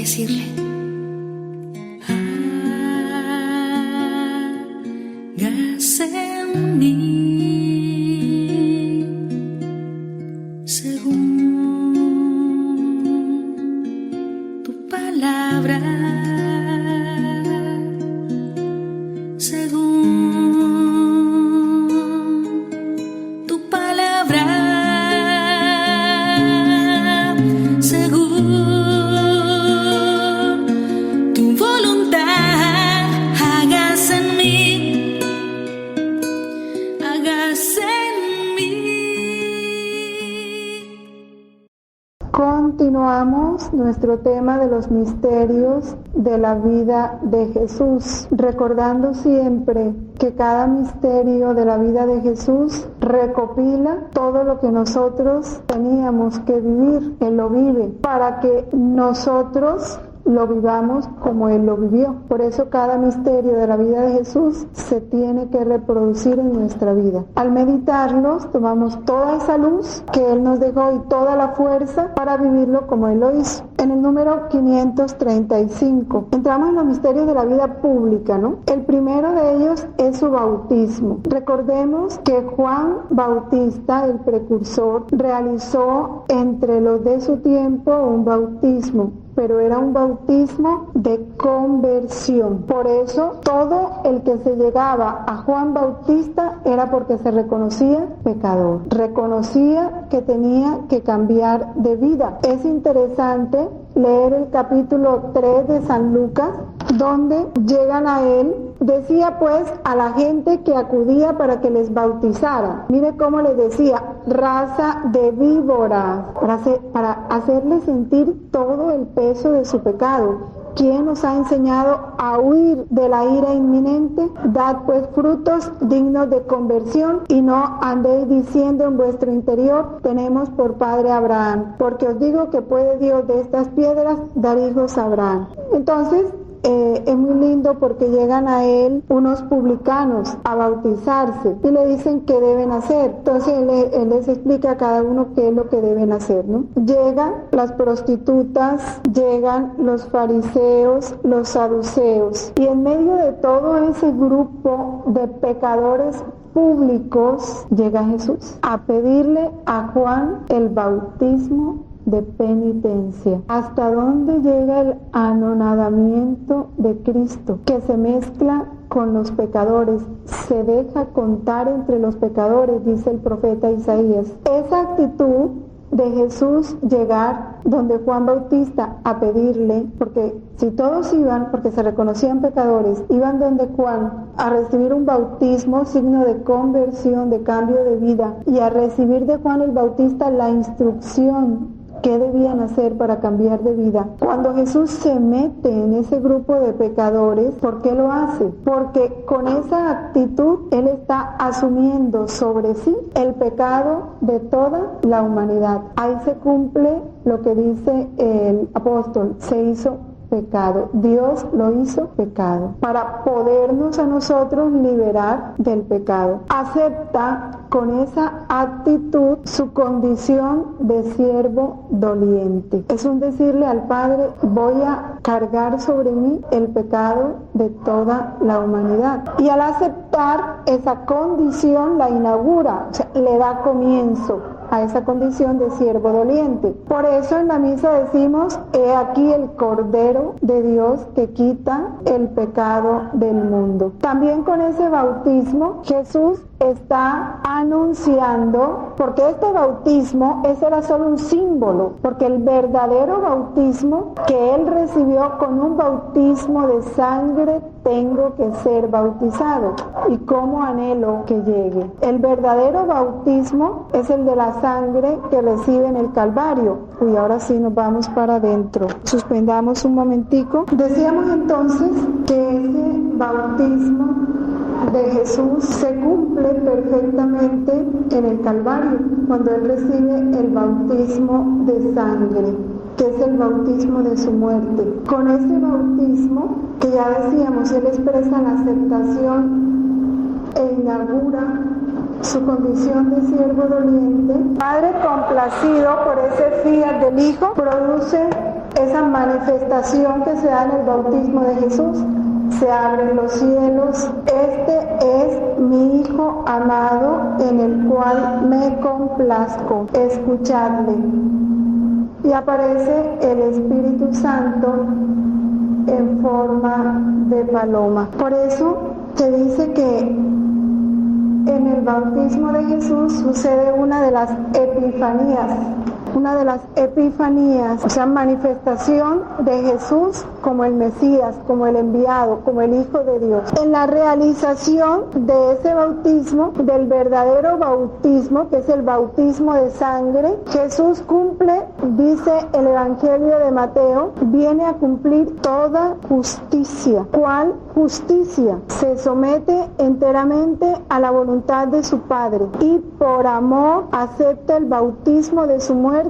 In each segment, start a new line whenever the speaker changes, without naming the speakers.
decirle: hágase en mí según tu palabra, según tu palabra, según tu voluntad. Hágase en mí, hágase en mí.
Continuamos nuestro tema de los misterios de la vida de Jesús, recordando siempre que cada misterio de la vida de Jesús recopila todo lo que nosotros teníamos que vivir. Él lo vive para que nosotros lo vivamos como Él lo vivió. Por eso cada misterio de la vida de Jesús se tiene que reproducir en nuestra vida. Al meditarlos, tomamos toda esa luz que Él nos dejó y toda la fuerza para vivirlo como Él lo hizo. En el número 535, entramos en los misterios de la vida pública, ¿no? El primero de ellos es su bautismo. Recordemos que Juan Bautista, el precursor, realizó entre los de su tiempo un bautismo, pero era un bautismo de conversión. Por eso todo el que se llegaba a Juan Bautista era porque se reconocía pecador, reconocía que tenía que cambiar de vida. Es interesante leer el capítulo 3 de San Lucas, donde llegan a él. Decía pues a la gente que acudía para que les bautizara. Mire cómo les decía: raza de víboras, para hacerles sentir todo el peso de su pecado. ¿Quién os ha enseñado a huir de la ira inminente? Dad pues frutos dignos de conversión y no andéis diciendo en vuestro interior: tenemos por padre a Abraham, porque os digo que puede Dios de estas piedras dar hijos a Abraham. Entonces, es muy lindo porque llegan a él unos publicanos a bautizarse y le dicen qué deben hacer. Entonces él les explica a cada uno qué es lo que deben hacer, ¿no? Llegan las prostitutas, llegan los fariseos, los saduceos, y en medio de todo ese grupo de pecadores públicos llega Jesús a pedirle a Juan el bautismo de penitencia. ¿Hasta dónde llega el anonadamiento de Cristo, que se mezcla con los pecadores, se deja contar entre los pecadores, dice el profeta Isaías? Esa actitud de Jesús llegar donde Juan Bautista a pedirle, porque si todos iban, porque se reconocían pecadores, iban donde Juan a recibir un bautismo, signo de conversión, de cambio de vida, y a recibir de Juan el Bautista la instrucción ¿qué debían hacer para cambiar de vida? Cuando Jesús se mete en ese grupo de pecadores, ¿por qué lo hace? Porque con esa actitud Él está asumiendo sobre sí el pecado de toda la humanidad. Ahí se cumple lo que dice el apóstol: se hizo pecado. Dios lo hizo pecado para podernos a nosotros liberar del pecado. Acepta con esa actitud su condición de siervo doliente. Es un decirle al Padre: voy a cargar sobre mí el pecado de toda la humanidad. Y al aceptar esa condición la inaugura, o sea, le da comienzo a esa condición de siervo doliente. Por eso en la misa decimos: he aquí el Cordero de Dios que quita el pecado del mundo. También con ese bautismo Jesús está anunciando, porque este bautismo ese era solo un símbolo, porque el verdadero bautismo que Él recibió, con un bautismo de sangre tengo que ser bautizado, y cómo anhelo que llegue. El verdadero bautismo es el de la sangre que recibe en el Calvario. Y ahora sí nos vamos para adentro. Suspendamos un momentico. Decíamos entonces que ese bautismo de Jesús se cumple perfectamente en el Calvario, cuando Él recibe el bautismo de sangre, que es el bautismo de su muerte. Con ese bautismo, que ya decíamos, Él expresa la aceptación e inaugura su condición de siervo doliente. Padre complacido por ese fiat del Hijo, produce esa manifestación que se da en el bautismo de Jesús. Se abren los cielos, este es mi Hijo amado en el cual me complazco, escuchadle. Y aparece el Espíritu Santo en forma de paloma. Por eso se dice que en el bautismo de Jesús sucede una de las epifanías, o sea, manifestación de Jesús como el Mesías, como el enviado, como el Hijo de Dios. En la realización de ese bautismo, del verdadero bautismo, que es el bautismo de sangre, Jesús cumple, dice el Evangelio de Mateo, viene a cumplir toda justicia. ¿Cuál justicia? Se somete enteramente a la voluntad de su Padre y por amor acepta el bautismo de su muerte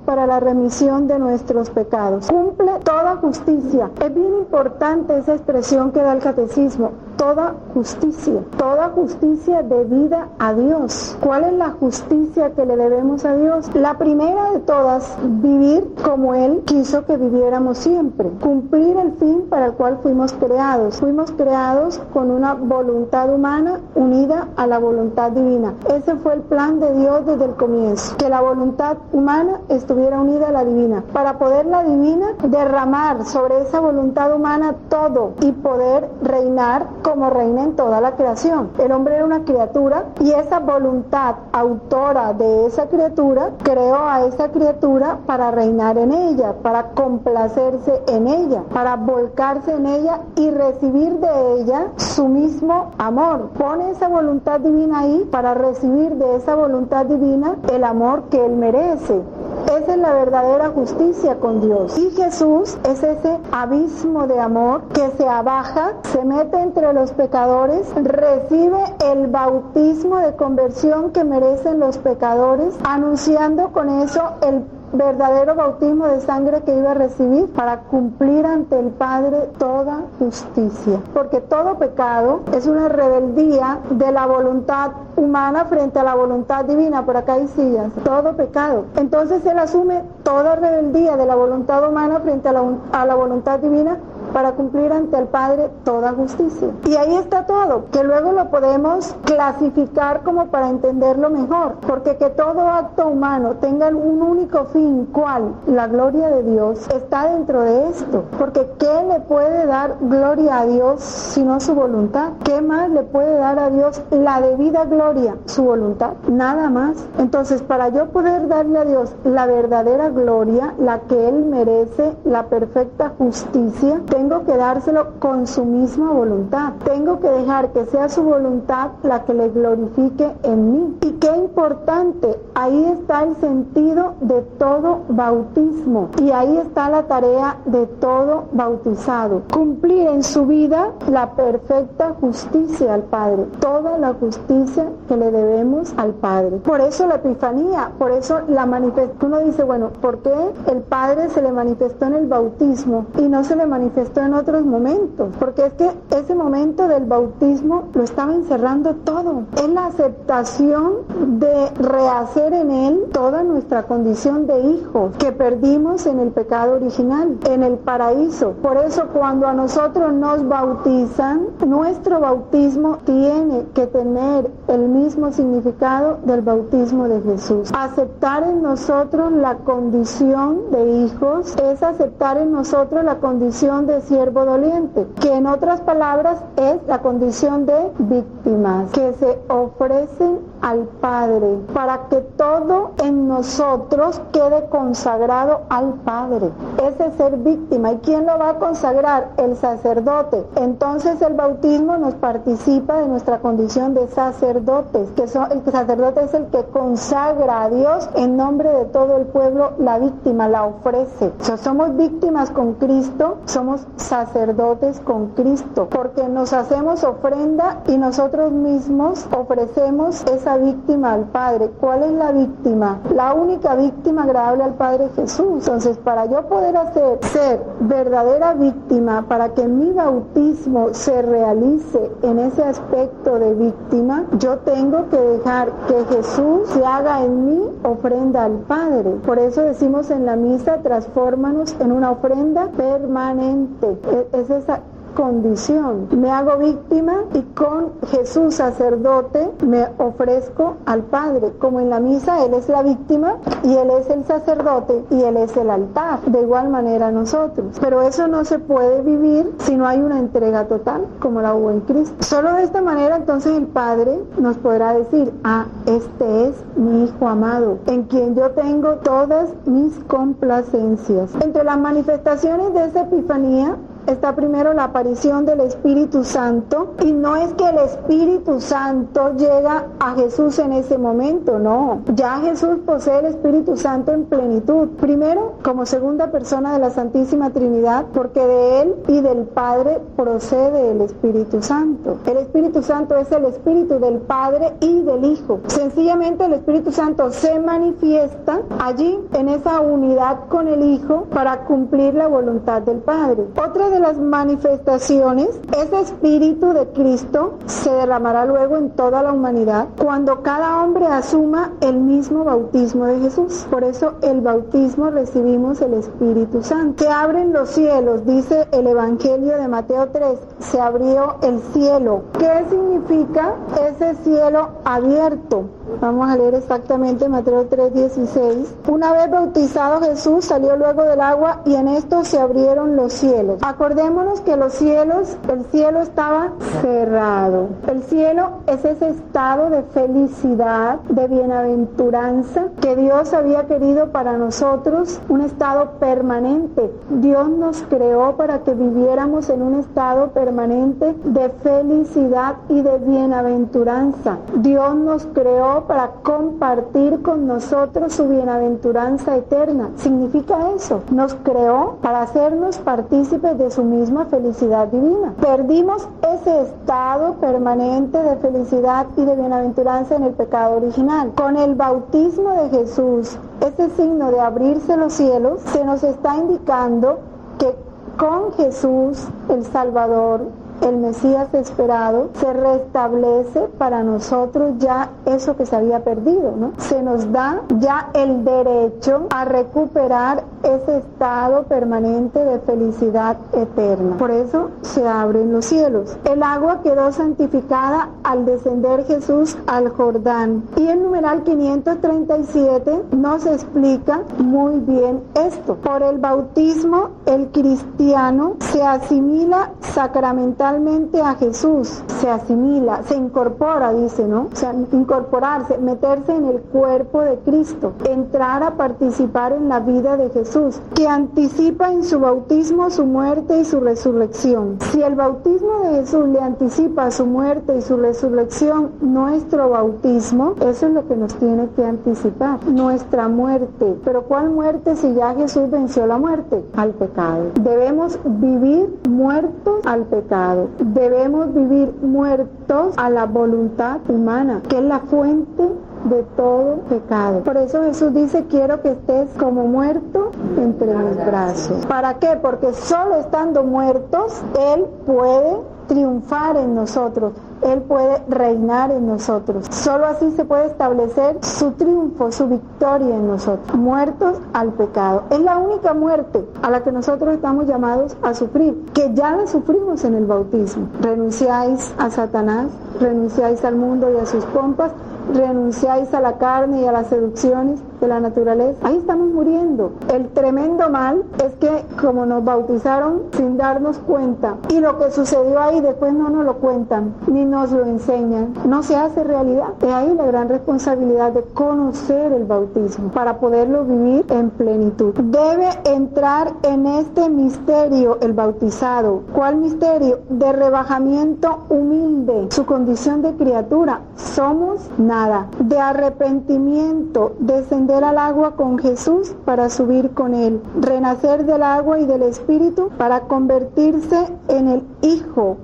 para la remisión de nuestros pecados. Cumple toda justicia. Es bien importante esa expresión que da el catecismo. Toda justicia debida a Dios. ¿Cuál es la justicia que le debemos a Dios? La primera de todas, vivir como Él quiso que viviéramos siempre. Cumplir el fin para el cual fuimos creados. Fuimos creados con una voluntad humana unida a la voluntad divina. Ese fue el plan de Dios desde el comienzo. Que la voluntad humana estuviera unida a la divina. Para poder la divina derramar sobre esa voluntad humana todo y poder reinar como reina en toda la creación. El hombre era una criatura y esa voluntad autora de esa criatura creó a esa criatura para reinar en ella, para complacerse en ella, para volcarse en ella y recibir de ella su mismo amor. Pone esa voluntad divina ahí para recibir de esa voluntad divina el amor que Él merece. Esa es la verdadera justicia con Dios. Y Jesús es ese abismo de amor que se abaja, se mete entre los pecadores, recibe el bautismo de conversión que merecen los pecadores, anunciando con eso el verdadero bautismo de sangre que iba a recibir para cumplir ante el Padre toda justicia. Porque todo pecado es una rebeldía de la voluntad humana frente a la voluntad divina. Por acá hay sillas. Todo pecado. Entonces Él asume toda rebeldía de la voluntad humana frente a la voluntad divina para cumplir ante el Padre toda justicia. Y ahí está todo, que luego lo podemos clasificar como para entenderlo mejor, porque que todo acto humano tenga un único fin, ¿cuál? La gloria de Dios, está dentro de esto, porque ¿qué le puede dar gloria a Dios sino su voluntad? ¿Qué más le puede dar a Dios la debida gloria? Su voluntad, nada más. Entonces, para yo poder darle a Dios la verdadera gloria, la que Él merece, la perfecta justicia, tengo que dárselo con su misma voluntad. Tengo que dejar que sea su voluntad la que le glorifique en mí. Y qué importante, ahí está el sentido de todo bautismo. Y ahí está la tarea de todo bautizado. Cumplir en su vida la perfecta justicia al Padre. Toda la justicia que le debemos al Padre. Por eso la Epifanía, por eso la manifestación. Uno dice, bueno, ¿por qué el Padre se le manifestó en el bautismo y no se le manifestó en otros momentos? Porque es que ese momento del bautismo lo estaba encerrando todo. Es la aceptación de rehacer en Él toda nuestra condición de hijos que perdimos en el pecado original, en el paraíso. Por eso cuando a nosotros nos bautizan, nuestro bautismo tiene que tener el mismo significado del bautismo de Jesús. Aceptar en nosotros la condición de hijos es aceptar en nosotros la condición de siervo doliente, que en otras palabras es la condición de víctimas que se ofrecen al Padre para que todo en nosotros quede consagrado al Padre. Ese ser víctima. ¿Y quién lo va a consagrar? El sacerdote. Entonces el bautismo nos participa de nuestra condición de sacerdotes, que el sacerdote es el que consagra a Dios en nombre de todo el pueblo la víctima, la ofrece. O sea, somos víctimas con Cristo, somos sacerdotes con Cristo, porque nos hacemos ofrenda y nosotros mismos ofrecemos esa única víctima al Padre. ¿Cuál es la víctima? La única víctima agradable al Padre es Jesús. Entonces, para yo poder ser verdadera víctima, para que mi bautismo se realice en ese aspecto de víctima, yo tengo que dejar que Jesús se haga en mí ofrenda al Padre. Por eso decimos en la misa, transfórmanos en una ofrenda permanente. Es esa condición. Me hago víctima y con Jesús sacerdote me ofrezco al Padre. Como en la misa Él es la víctima y Él es el sacerdote y Él es el altar. De igual manera nosotros. Pero eso no se puede vivir si no hay una entrega total como la hubo en Cristo. Solo de esta manera entonces el Padre nos podrá decir: ah, este es mi Hijo amado, en quien yo tengo todas mis complacencias. Entre las manifestaciones de esa Epifanía está primero la aparición del Espíritu Santo, y no es que el Espíritu Santo llega a Jesús en ese momento, no. Ya Jesús posee el Espíritu Santo en plenitud. Primero, como segunda persona de la Santísima Trinidad, porque de Él y del Padre procede el Espíritu Santo. El Espíritu Santo es el Espíritu del Padre y del Hijo. Sencillamente el Espíritu Santo se manifiesta allí en esa unidad con el Hijo para cumplir la voluntad del Padre. Otra de las manifestaciones, ese Espíritu de Cristo se derramará luego en toda la humanidad cuando cada hombre asuma el mismo bautismo de Jesús. Por eso el bautismo recibimos el Espíritu Santo. Se abren los cielos, dice el Evangelio de Mateo 3, se abrió el cielo. ¿Qué significa ese cielo abierto? Vamos a leer exactamente Mateo 3:16. Una vez bautizado Jesús, salió luego del agua y en esto se abrieron los cielos. Acordémonos que el cielo estaba cerrado. El cielo es ese estado de felicidad, de bienaventuranza que Dios había querido para nosotros, un estado permanente. Dios nos creó para que viviéramos en un estado permanente de felicidad y de bienaventuranza. Dios nos creó para compartir con nosotros su bienaventuranza eterna. Significa eso. Nos creó para hacernos partícipes de su misma felicidad divina. Perdimos ese estado permanente de felicidad y de bienaventuranza en el pecado original. Con el bautismo de Jesús, ese signo de abrirse los cielos, se nos está indicando que con Jesús, el Salvador, el Mesías esperado, se restablece para nosotros ya eso que se había perdido, ¿no? Se nos da ya el derecho a recuperar ese estado permanente de felicidad eterna. Por eso se abren los cielos. El agua quedó santificada al descender Jesús al Jordán. Y el numeral 537 nos explica muy bien esto. Por el bautismo, el cristiano se asimila sacramentalmente a Jesús, se asimila, se incorpora, dice, ¿no? O sea, incorporarse, meterse en el cuerpo de Cristo, entrar a participar en la vida de Jesús, que anticipa en su bautismo su muerte y su resurrección. Si el bautismo de Jesús le anticipa su muerte y su resurrección, nuestro bautismo, eso es lo que nos tiene que anticipar, nuestra muerte. Pero ¿cuál muerte si ya Jesús venció la muerte? Al pecado. Debemos vivir muertos al pecado. Debemos vivir muertos a la voluntad humana, que es la fuente de todo pecado. Por eso Jesús dice: quiero que estés como muerto entre mis brazos. ¿Para qué? Porque solo estando muertos, Él puede triunfar en nosotros. Él puede reinar en nosotros. Solo así se puede establecer su triunfo, su victoria en nosotros. Muertos al pecado. Es la única muerte a la que nosotros estamos llamados a sufrir, que ya la sufrimos en el bautismo. Renunciáis a Satanás, renunciáis al mundo y a sus pompas, renunciáis a la carne y a las seducciones de la naturaleza. Ahí estamos muriendo. El tremendo mal es que como nos bautizaron sin darnos cuenta, y lo que sucedió ahí después no nos lo cuentan ni nos lo enseñan, no se hace realidad. Es ahí la gran responsabilidad de conocer el bautismo para poderlo vivir en plenitud. Debe entrar en este misterio el bautizado. ¿Cuál misterio? De rebajamiento humilde, su condición de criatura. Somos nada. De arrepentimiento, descender al agua con Jesús para subir con Él. Renacer del agua y del Espíritu para convertirse en el Hijo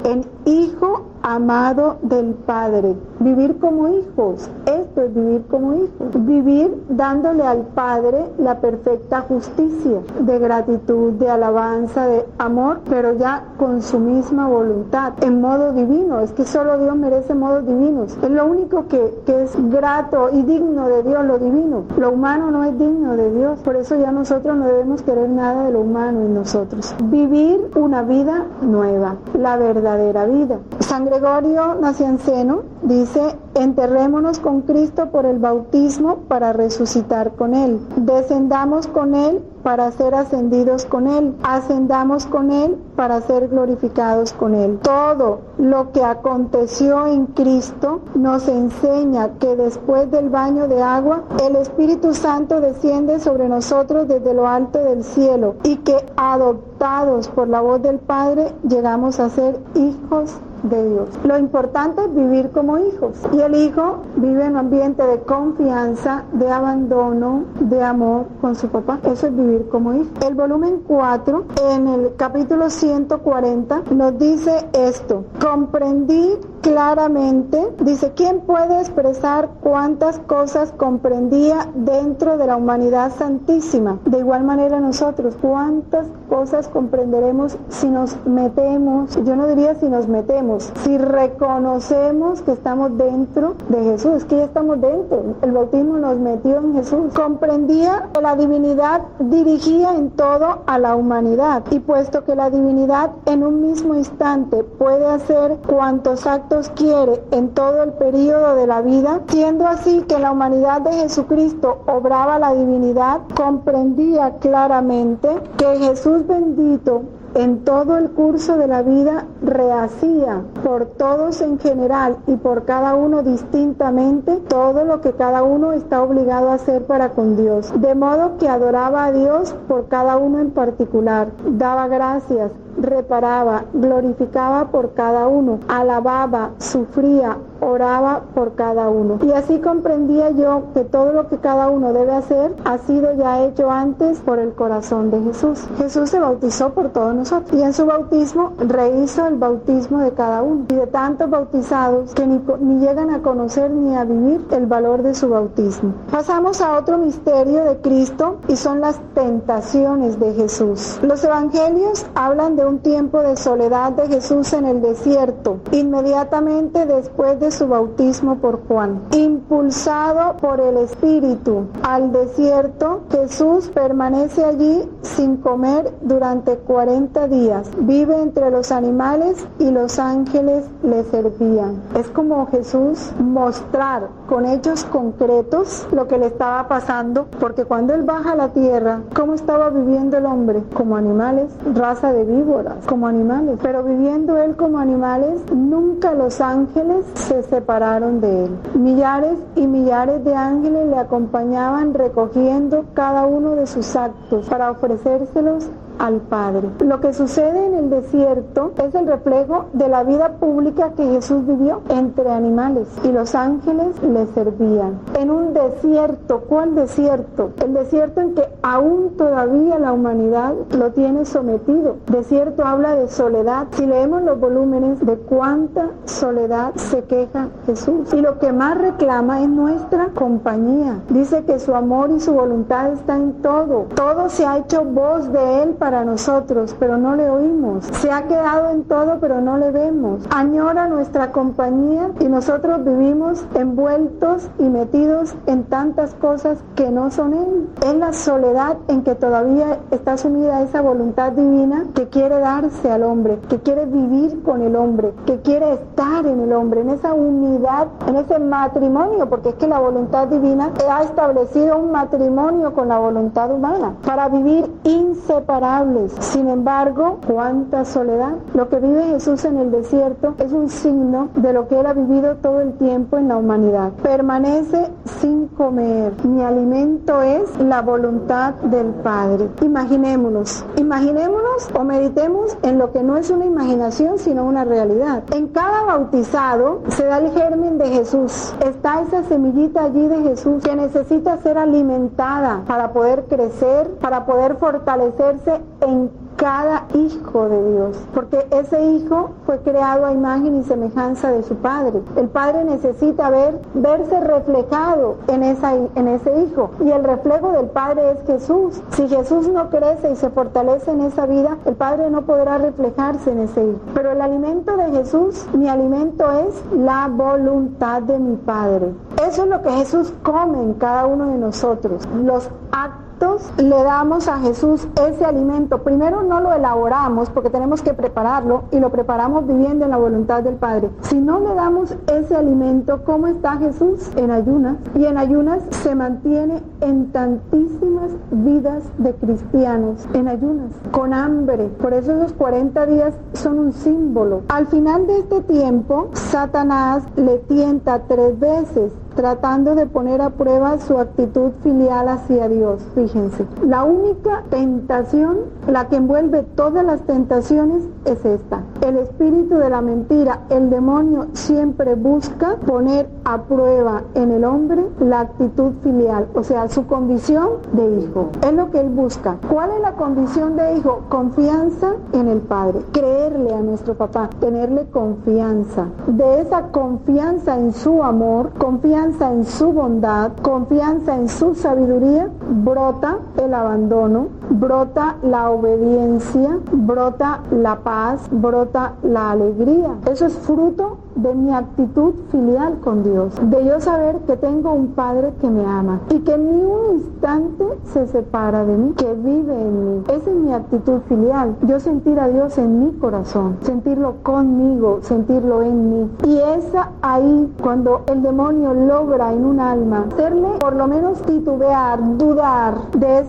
amado del Padre. Vivir como hijos. Este esto es vivir como hijos. Vivir dándole al Padre la perfecta justicia, de gratitud, de alabanza, de amor, pero ya con su misma voluntad, en modo divino. Es que solo Dios merece modos divinos. Es lo único que es grato y digno de Dios, lo divino. Lo humano no es digno de Dios. Por eso ya nosotros no debemos querer nada de lo humano en nosotros. Vivir una vida nueva, la verdadera vida. San Gregorio Nacianceno dice: enterrémonos con Cristo por el bautismo para resucitar con Él. Descendamos con Él para ser ascendidos con Él. Ascendamos con Él para ser glorificados con Él. Todo lo que aconteció en Cristo nos enseña que después del baño de agua, el Espíritu Santo desciende sobre nosotros desde lo alto del cielo y que adoptados por la voz del Padre, llegamos a ser hijos de Dios. Lo importante es vivir como hijos, y el hijo vive en un ambiente de confianza, de abandono, de amor con su papá. Eso es vivir como hijo. El volumen 4, en el capítulo 140, nos dice esto: comprendí claramente, dice, ¿quién puede expresar cuántas cosas comprendía dentro de la humanidad santísima? De igual manera nosotros, ¿cuántas cosas comprenderemos si nos metemos? Yo no diría si nos metemos, si reconocemos que estamos dentro de Jesús, que ya estamos dentro. El bautismo nos metió en Jesús. Comprendía que la divinidad dirigía en todo a la humanidad, y puesto que la divinidad en un mismo instante puede hacer cuantos actos quiere en todo el período de la vida, siendo así que en la humanidad de Jesucristo obraba la divinidad, comprendía claramente que Jesús bendito en todo el curso de la vida rehacía por todos en general y por cada uno distintamente todo lo que cada uno está obligado a hacer para con Dios, de modo que adoraba a Dios por cada uno en particular, daba gracias, reparaba, glorificaba por cada uno, alababa, sufría, oraba por cada uno. Y así comprendía yo que todo lo que cada uno debe hacer ha sido ya hecho antes por el corazón de Jesús. Jesús se bautizó por todos nosotros, y en su bautismo rehizo el bautismo de cada uno, y de tantos bautizados que ni llegan a conocer ni a vivir el valor de su bautismo. Pasamos a otro misterio de Cristo, y son las tentaciones de Jesús. Los evangelios hablan de un tiempo de soledad de Jesús en el desierto, inmediatamente después de su bautismo por Juan. Impulsado por el Espíritu al desierto, Jesús permanece allí sin comer durante 40 días. Vive entre los animales y los ángeles le servían. Es como Jesús mostrar con hechos concretos lo que le estaba pasando, porque cuando Él baja a la tierra, ¿cómo estaba viviendo el hombre? Como animales, raza de víboras, como animales. Pero viviendo Él como animales, nunca los ángeles se separaron de Él. Millares y millares de ángeles le acompañaban recogiendo cada uno de sus actos para ofrecérselos al Padre. Lo que sucede en el desierto es el reflejo de la vida pública que Jesús vivió entre animales, y los ángeles le servían. En un desierto, ¿cuál desierto? El desierto en que aún todavía la humanidad lo tiene sometido. Desierto habla de soledad. Si leemos los volúmenes, de cuánta soledad se queja Jesús, y lo que más reclama es nuestra compañía. Dice que su amor y su voluntad está en todo. Todo se ha hecho voz de Él para nosotros, pero no le oímos. Se ha quedado en todo, pero no le vemos. Añora nuestra compañía, y nosotros vivimos envueltos y metidos en tantas cosas que no son Él. Es la soledad en que todavía está sumida esa voluntad divina que quiere darse al hombre, que quiere vivir con el hombre, que quiere estar en el hombre, en esa unidad, en ese matrimonio, porque es que la voluntad divina ha establecido un matrimonio con la voluntad humana para vivir inseparables. Sin embargo, cuánta soledad. Lo que vive Jesús en el desierto es un signo de lo que Él ha vivido todo el tiempo en la humanidad. Permanece sin comer. Mi alimento es la voluntad del Padre. Imaginémonos o meditemos en lo que no es una imaginación, sino una realidad. En cada bautizado se da el germen de Jesús. Está esa semillita allí de Jesús que necesita ser alimentada para poder crecer, para poder fortalecerse en cada hijo de Dios, porque ese hijo fue creado a imagen y semejanza de su padre. El padre necesita verse reflejado en ese hijo, y el reflejo del padre es Jesús. Si Jesús no crece y se fortalece en esa vida, el padre no podrá reflejarse en ese hijo. Pero el alimento de Jesús, mi alimento es la voluntad de mi Padre. Eso es lo que Jesús come en cada uno de nosotros. Los actos le damos a Jesús ese alimento. Primero no lo elaboramos porque tenemos que prepararlo, y lo preparamos viviendo en la voluntad del Padre. Si no le damos ese alimento, ¿cómo está Jesús? En ayunas. Y en ayunas se mantiene en tantísimas vidas de cristianos, en ayunas, con hambre. Por eso esos 40 días son un símbolo. Al final de este tiempo, Satanás le tienta 3 veces, tratando de poner a prueba su actitud filial hacia Dios. Fíjense, la única tentación, la que envuelve todas las tentaciones, es esta. El espíritu de la mentira, el demonio, siempre busca poner a prueba en el hombre la actitud filial, o sea, su condición de hijo. Es lo que él busca. ¿Cuál es la condición de hijo? Confianza en el Padre, creerle a nuestro papá, tenerle confianza. De esa confianza en su amor, confianza en su bondad, confianza en su sabiduría, brota el abandono, brota la obediencia, brota la paz, brota la alegría. Eso es fruto de mi actitud filial con Dios, de yo saber que tengo un Padre que me ama y que ni un instante se separa de mí, que vive en mí. Esa es mi actitud filial, yo sentir a Dios en mi corazón, sentirlo conmigo, sentirlo en mí. Y esa ahí, cuando el demonio logra en un alma hacerle por lo menos titubear, dudar de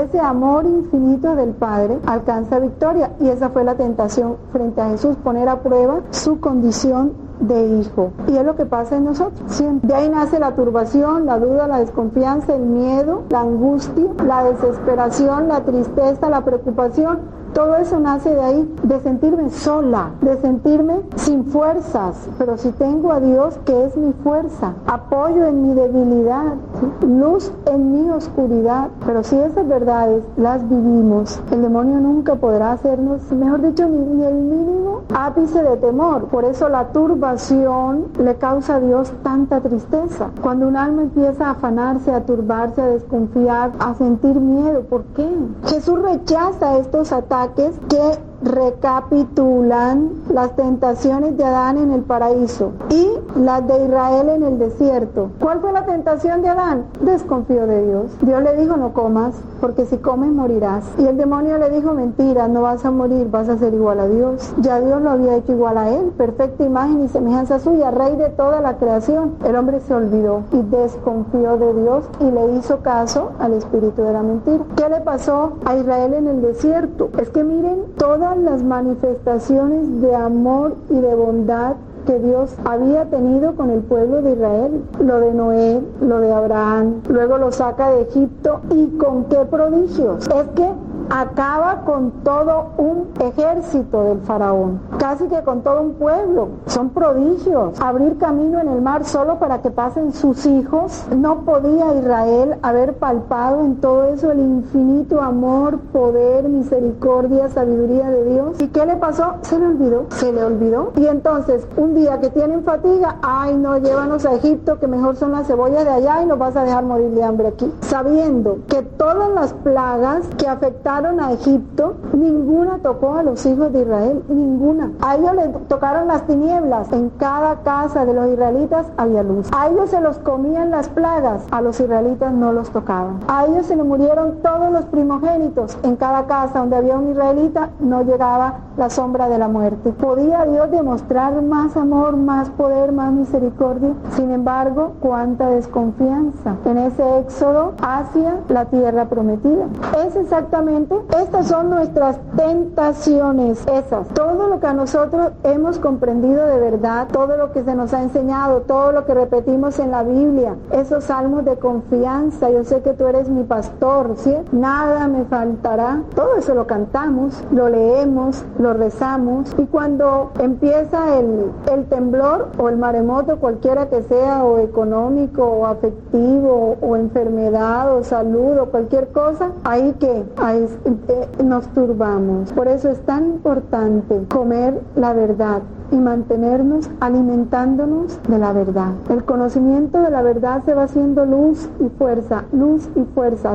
ese amor infinito del Padre, alcanza victoria. Y esa fue la tentación frente a Jesús, poner a prueba su condición de hijo. Y es lo que pasa en nosotros siempre. De ahí nace la turbación, la duda, la desconfianza, el miedo, la angustia, la desesperación, la tristeza, la preocupación. Todo eso nace de ahí, de sentirme sola, de sentirme sin fuerzas. Pero si tengo a Dios, que es mi fuerza, apoyo en mi debilidad, ¿sí? Luz en mi oscuridad. Pero si esas verdades las vivimos, el demonio nunca podrá hacernos, mejor dicho, ni el mínimo ápice de temor. Por eso la turbación le causa a Dios tanta tristeza. Cuando un alma empieza a afanarse, a turbarse, a desconfiar, a sentir miedo, ¿por qué? Jesús rechaza estos ataques que recapitulan las tentaciones de Adán en el paraíso y las de Israel en el desierto. ¿Cuál fue la tentación de Adán? Desconfió de Dios. Dios le dijo: no comas, porque si comes morirás. Y el demonio le dijo: mentira, no vas a morir, vas a ser igual a Dios. Ya Dios lo había hecho igual a él, perfecta imagen y semejanza suya, rey de toda la creación. El hombre se olvidó y desconfió de Dios y le hizo caso al espíritu de la mentira. ¿Qué le pasó a Israel en el desierto? Es que miren todas las manifestaciones de amor y de bondad que Dios había tenido con el pueblo de Israel. Lo de Noé, lo de Abraham, luego lo saca de Egipto, y con qué prodigios. Es que acaba con todo un ejército del faraón, casi que con todo un pueblo. Son prodigios. Abrir camino en el mar solo para que pasen sus hijos. No podía Israel haber palpado en todo eso el infinito amor, poder, misericordia, sabiduría de Dios. ¿Y qué le pasó? Se le olvidó. Y entonces, un día que tienen fatiga, ay no, llévanos a Egipto, que mejor son las cebollas de allá y nos vas a dejar morir de hambre aquí. Sabiendo que todas las plagas que afectaron a Egipto, ninguna tocó a los hijos de Israel, ninguna. A ellos les tocaron las tinieblas. En cada casa de los israelitas había luz. A ellos se los comían las plagas, a los israelitas no los tocaban. A ellos se les murieron todos los primogénitos. En cada casa donde había un israelita no llegaba la sombra de la muerte. ¿Podía Dios demostrar más amor, más poder, más misericordia? Sin embargo, cuánta desconfianza en ese éxodo hacia la tierra prometida. Es exactamente, estas son nuestras tentaciones, esas. Todo lo que a nosotros hemos comprendido de verdad, todo lo que se nos ha enseñado, todo lo que repetimos en la Biblia, esos salmos de confianza: yo sé que tú eres mi pastor, ¿sí? Nada me faltará. Todo eso lo cantamos, lo leemos, lo rezamos, y cuando empieza el temblor o el maremoto, cualquiera que sea, o económico o afectivo o enfermedad o salud o cualquier cosa, ahí que ahí veces nos turbamos. Por eso es tan importante comer la verdad y mantenernos alimentándonos de la verdad. El conocimiento de la verdad se va haciendo luz y fuerza,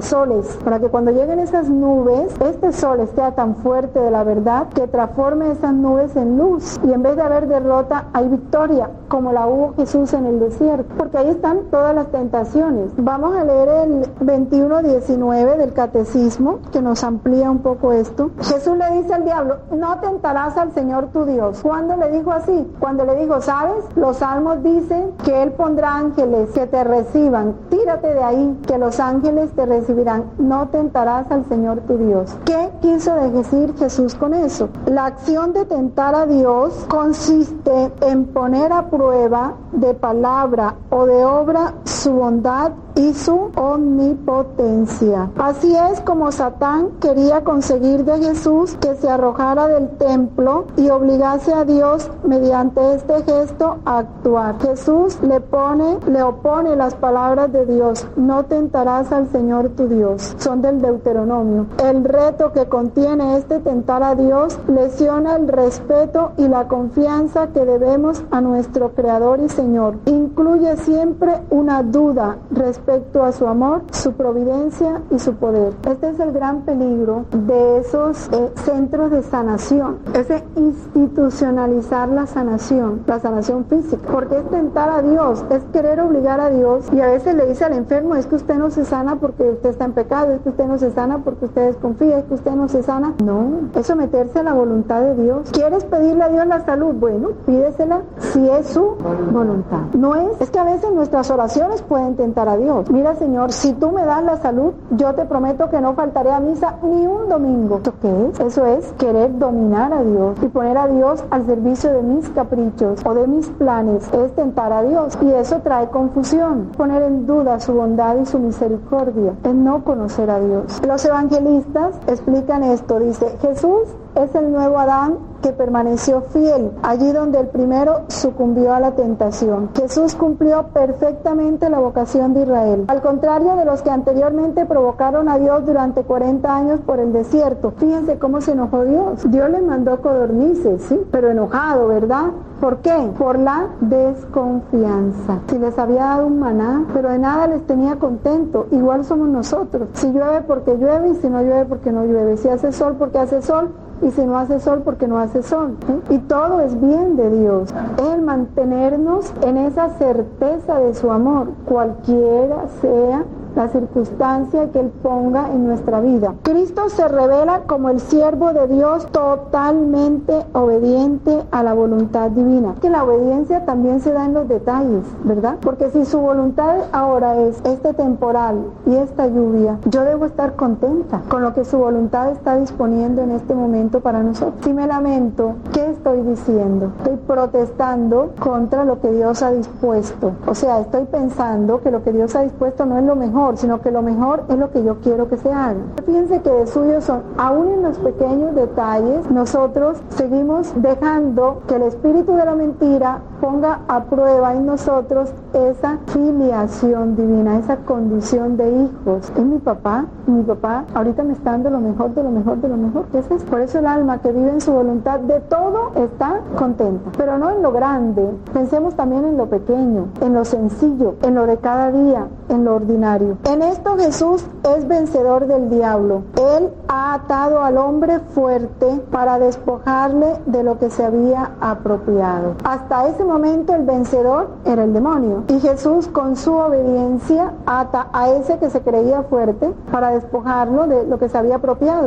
soles, para que cuando lleguen esas nubes, este sol esté tan fuerte de la verdad que transforme esas nubes en luz, y en vez de haber derrota hay victoria, como la hubo Jesús en el desierto, porque ahí están todas las tentaciones. Vamos a leer el 21:19 del Catecismo, que nos amplía un poco esto. Jesús le dice al diablo: no tentarás al Señor tu Dios. ¿Cuándo le dijo así? Cuando le dijo: ¿sabes? Los salmos dicen que Él pondrá ángeles que te reciban. Tírate de ahí, que los ángeles te recibirán. No tentarás al Señor tu Dios. ¿Qué quiso decir Jesús con eso? La acción de tentar a Dios consiste en poner a prueba de palabra o de obra su bondad y su omnipotencia. Así es como Satán quería conseguir de Jesús que se arrojara del templo y obligase a Dios mediante este gesto a actuar. Jesús le opone las palabras de Dios: no tentarás al Señor tu Dios. Son del Deuteronomio. El reto que contiene este tentar a Dios lesiona el respeto y la confianza que debemos a nuestro Creador y Señor. Incluye siempre una duda respecto a su amor, su providencia y su poder. Este es el gran peligro de esos centros de sanación, ese institucionalizar la sanación física, porque es tentar a Dios, es querer obligar a Dios, y a veces le dice al enfermo: es que usted no se sana porque usted está en pecado, es que usted no se sana porque usted desconfía, es que usted no se sana. No, es someterse a la voluntad de Dios. ¿Quieres pedirle a Dios la salud? Bueno, pídesela si es su voluntad. No es que a veces nuestras oraciones pueden tentar a Dios. Mira, Señor, si tú me das la salud, yo te prometo que no faltaré a misa ni un domingo. ¿Eso qué es? Eso es querer dominar a Dios y poner a Dios al servicio de mis caprichos o de mis planes. Es tentar a Dios, y eso trae confusión. Poner en duda su bondad y su misericordia es no conocer a Dios. Los evangelistas explican esto. Dice: Jesús es el nuevo Adán que permaneció fiel allí donde el primero sucumbió a la tentación. Jesús cumplió perfectamente la vocación de Israel, al contrario de los que anteriormente provocaron a Dios durante 40 años por el desierto. Fíjense cómo se enojó Dios. Dios les mandó codornices, sí, pero enojado, ¿verdad? ¿Por qué? Por la desconfianza. Si les había dado un maná, pero de nada les tenía contento. Igual somos nosotros. Si llueve, porque llueve, y si no llueve, porque no llueve. Si hace sol, porque hace sol, y si no hace sol, porque no hace sol. Y todo es bien de Dios. El mantenernos en esa certeza de su amor, cualquiera sea la circunstancia que Él ponga en nuestra vida. Cristo se revela como el siervo de Dios totalmente obediente a la voluntad divina. Que la obediencia también se da en los detalles, ¿verdad? Porque si su voluntad ahora es este temporal y esta lluvia, yo debo estar contenta con lo que su voluntad está disponiendo en este momento para nosotros. Si me lamento, ¿qué estoy diciendo? Estoy protestando contra lo que Dios ha dispuesto. O sea, estoy pensando que lo que Dios ha dispuesto no es lo mejor, sino que lo mejor es lo que yo quiero que se haga. Fíjense que de suyo son, aún en los pequeños detalles, nosotros seguimos dejando que el espíritu de la mentira ponga a prueba en nosotros esa filiación divina, esa condición de hijos. Es mi papá, y mi papá ahorita me está dando lo mejor de lo mejor de lo mejor. ¿Qué es eso? Por eso el alma que vive en su voluntad de todo está contenta, pero no en lo grande. Pensemos también en lo pequeño, en lo sencillo, en lo de cada día, en lo ordinario. En esto Jesús es vencedor del diablo. Él ha atado al hombre fuerte para despojarle de lo que se había apropiado. Hasta ese momento el vencedor era el demonio, y Jesús con su obediencia ata a ese que se creía fuerte para despojarlo de lo que se había apropiado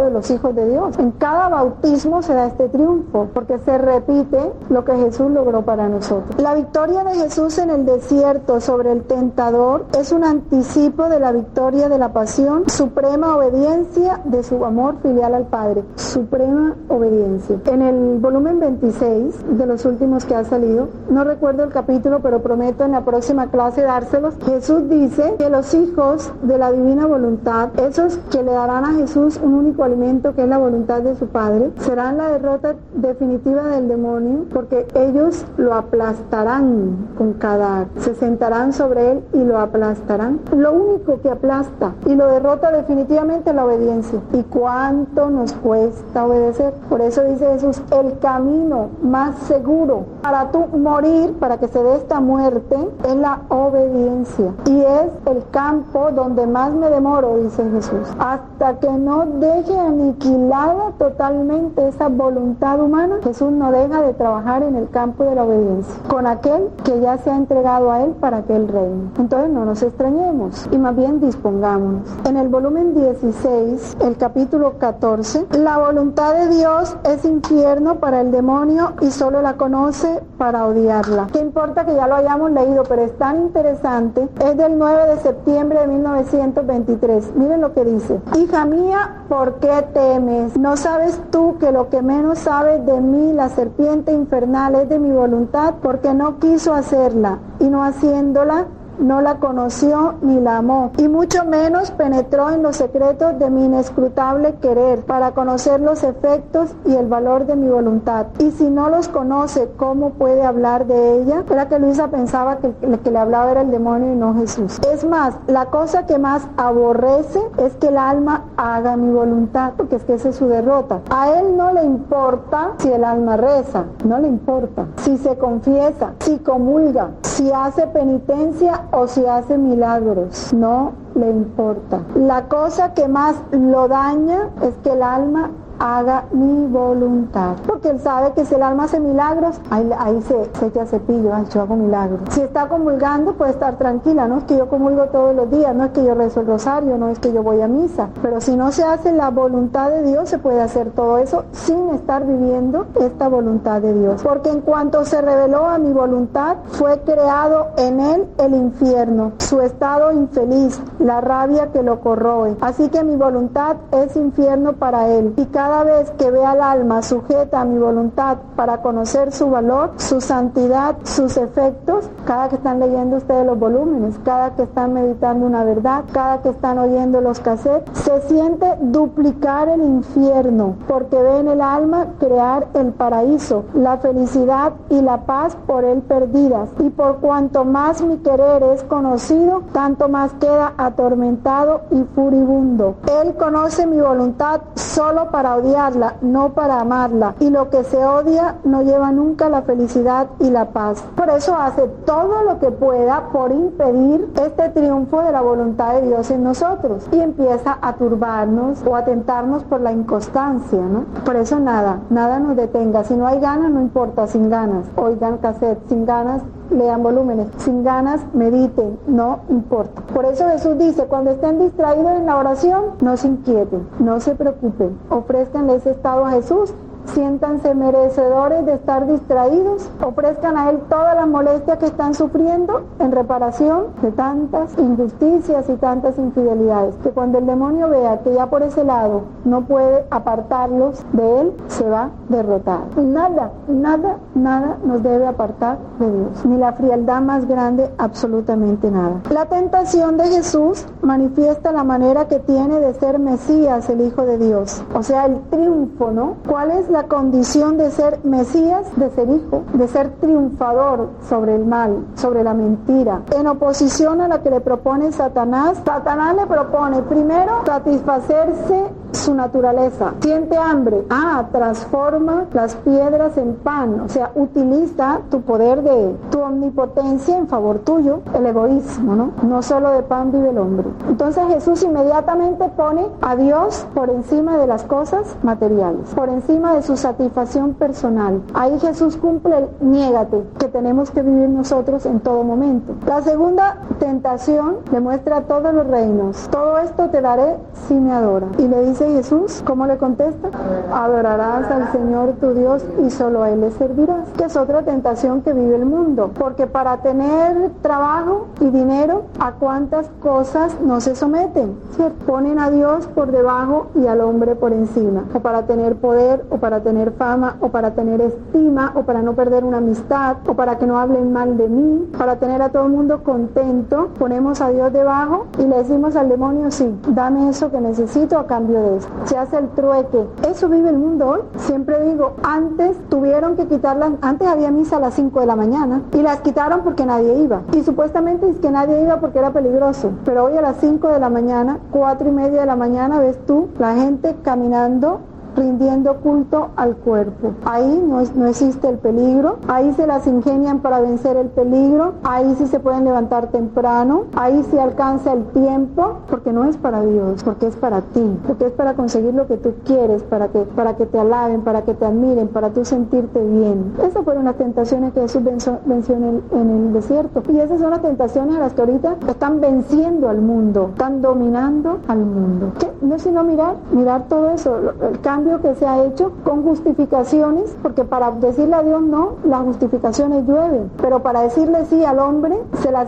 de los hijos de Dios. En cada bautismo se da este triunfo, porque se repite lo que Jesús logró para nosotros. La victoria de Jesús en el desierto sobre el tentador es un anticipo de la victoria de la pasión, suprema obediencia de su amor filial al Padre. Suprema obediencia. En el volumen 26 de los últimos que ha salido, no recuerdo el capítulo, pero prometo en la próxima clase dárselos, Jesús dice que los hijos de la divina voluntad, esos que le darán a Jesús un único alimento que es la voluntad de su Padre, serán la derrota definitiva del demonio, porque ellos lo aplastarán con cada acto, se sentarán sobre él y lo aplastarán. Lo único que aplasta y lo derrota definitivamente es la obediencia. obediencia. ¿Y cuánto nos cuesta obedecer? Por eso dice Jesús, el camino más seguro para tú morir, para que se dé esta muerte, es la obediencia. Y es el campo donde más me demoro, dice Jesús, hasta que no deje aniquilada totalmente esa voluntad humana. Jesús no deja de trabajar en el campo de la obediencia con aquel que ya se ha entregado a él para que él reine. Entonces no nos extrañemos y más bien dispongámonos. En el volumen 16, el capítulo 14, la voluntad de Dios es infierno para el demonio y solo la conoce para odiarla. ¿Qué importa que ya lo hayamos leído? Pero es tan interesante. Es del 9 de septiembre de 1923. Miren lo que dice. Hija mía, ¿por qué temes? ¿No sabes tú que lo que menos sabe de mí, la serpiente infernal, es de mi voluntad? Porque no quiso hacerla y no haciéndola, no la conoció ni la amó, y mucho menos penetró en los secretos de mi inescrutable querer, para conocer los efectos y el valor de mi voluntad. Y si no los conoce, ¿cómo puede hablar de ella? Era que Luisa pensaba que el que le hablaba era el demonio y no Jesús. Es más, la cosa que más aborrece es que el alma haga mi voluntad, porque es que esa es su derrota. A él no le importa si el alma reza, no le importa si se confiesa, si comulga, si hace penitencia o si hace milagros, no le importa. La cosa que más lo daña es que el alma haga mi voluntad, porque él sabe que si el alma hace milagros, ahí se echa cepillo, yo hago milagros. Si está comulgando, puede estar tranquila, no es que yo comulgo todos los días, no es que yo rezo el rosario, no es que yo voy a misa, pero si no se hace la voluntad de Dios, se puede hacer todo eso sin estar viviendo esta voluntad de Dios, porque en cuanto se reveló a mi voluntad, fue creado en él el infierno, su estado infeliz, la rabia que lo corroe. Así que mi voluntad es infierno para él, y cada vez que ve al alma sujeta a mi voluntad para conocer su valor, su santidad, sus efectos, cada que están leyendo ustedes los volúmenes, cada que están meditando una verdad, cada que están oyendo los cassettes, se siente duplicar el infierno, porque ve en el alma crear el paraíso, la felicidad y la paz por él perdidas. Y por cuanto más mi querer es conocido, tanto más queda atormentado y furibundo. Él conoce mi voluntad solo para odiarla, no para amarla, y lo que se odia no lleva nunca la felicidad y la paz. Por eso hace todo lo que pueda por impedir este triunfo de la voluntad de Dios en nosotros, y empieza a turbarnos o a tentarnos por la inconstancia, ¿no? Por eso nada nos detenga. Si no hay ganas, no importa, sin ganas oigan cassette, sin ganas lean volúmenes, sin ganas mediten, no importa. Por eso Jesús dice, cuando estén distraídos en la oración, no se inquieten, no se preocupen, ofrézcanle ese estado a Jesús, siéntanse merecedores de estar distraídos, ofrezcan a Él toda la molestia que están sufriendo en reparación de tantas injusticias y tantas infidelidades, que cuando el demonio vea que ya por ese lado no puede apartarlos de Él, se va derrotado. Nada nos debe apartar de Dios, ni la frialdad más grande, absolutamente nada. La tentación de Jesús manifiesta la manera que tiene de ser Mesías, el Hijo de Dios, o sea, el triunfo, ¿no? ¿Cuál es la condición de ser Mesías? De ser hijo, de ser triunfador sobre el mal, sobre la mentira, en oposición a la que le propone Satanás. Satanás le propone primero satisfacerse su naturaleza. Siente hambre, transforma las piedras en pan, o sea, utiliza tu poder de tu omnipotencia en favor tuyo, el egoísmo, ¿no? No solo de pan vive el hombre. Entonces Jesús inmediatamente pone a Dios por encima de las cosas materiales, por encima de su satisfacción personal. Ahí Jesús cumple el niégate que tenemos que vivir nosotros en todo momento. La segunda tentación le muestra todos los reinos. Todo esto te daré si me adoras. Y le dice Jesús, ¿cómo le contesta? Adorarás al Señor tu Dios y solo a Él le servirás. Que es otra tentación que vive el mundo. Porque para tener trabajo y dinero, ¿a cuántas cosas no se someten? ¿Cierto? Ponen a Dios por debajo y al hombre por encima. O para tener poder, o para tener fama, o para tener estima, o para no perder una amistad, o para que no hablen mal de mí, para tener a todo el mundo contento, ponemos a Dios debajo y le decimos al demonio, sí, dame eso que necesito a cambio de después. Se hace el trueque. Eso vive el mundo hoy. Siempre digo, antes tuvieron que quitarlas, antes había misa a las 5 de la mañana y las quitaron porque nadie iba. Y supuestamente es que nadie iba porque era peligroso. Pero hoy a las 5 de la mañana, 4:30 de la mañana, ves tú la gente caminando, rindiendo culto al cuerpo. Ahí no existe el peligro, ahí se las ingenian para vencer el peligro, ahí sí se pueden levantar temprano, ahí sí alcanza el tiempo, porque no es para Dios, porque es para ti, porque es para conseguir lo que tú quieres, para que te alaben, para que te admiren, para tú sentirte bien. Esas fueron las tentaciones que Jesús venció en el desierto, y esas son las tentaciones a las que ahorita están venciendo al mundo, están dominando al mundo. ¿Qué? No es sino mirar todo eso, el cambio que se ha hecho con justificaciones, porque para decirle a Dios no, las justificaciones llueven, pero para decirle sí al hombre,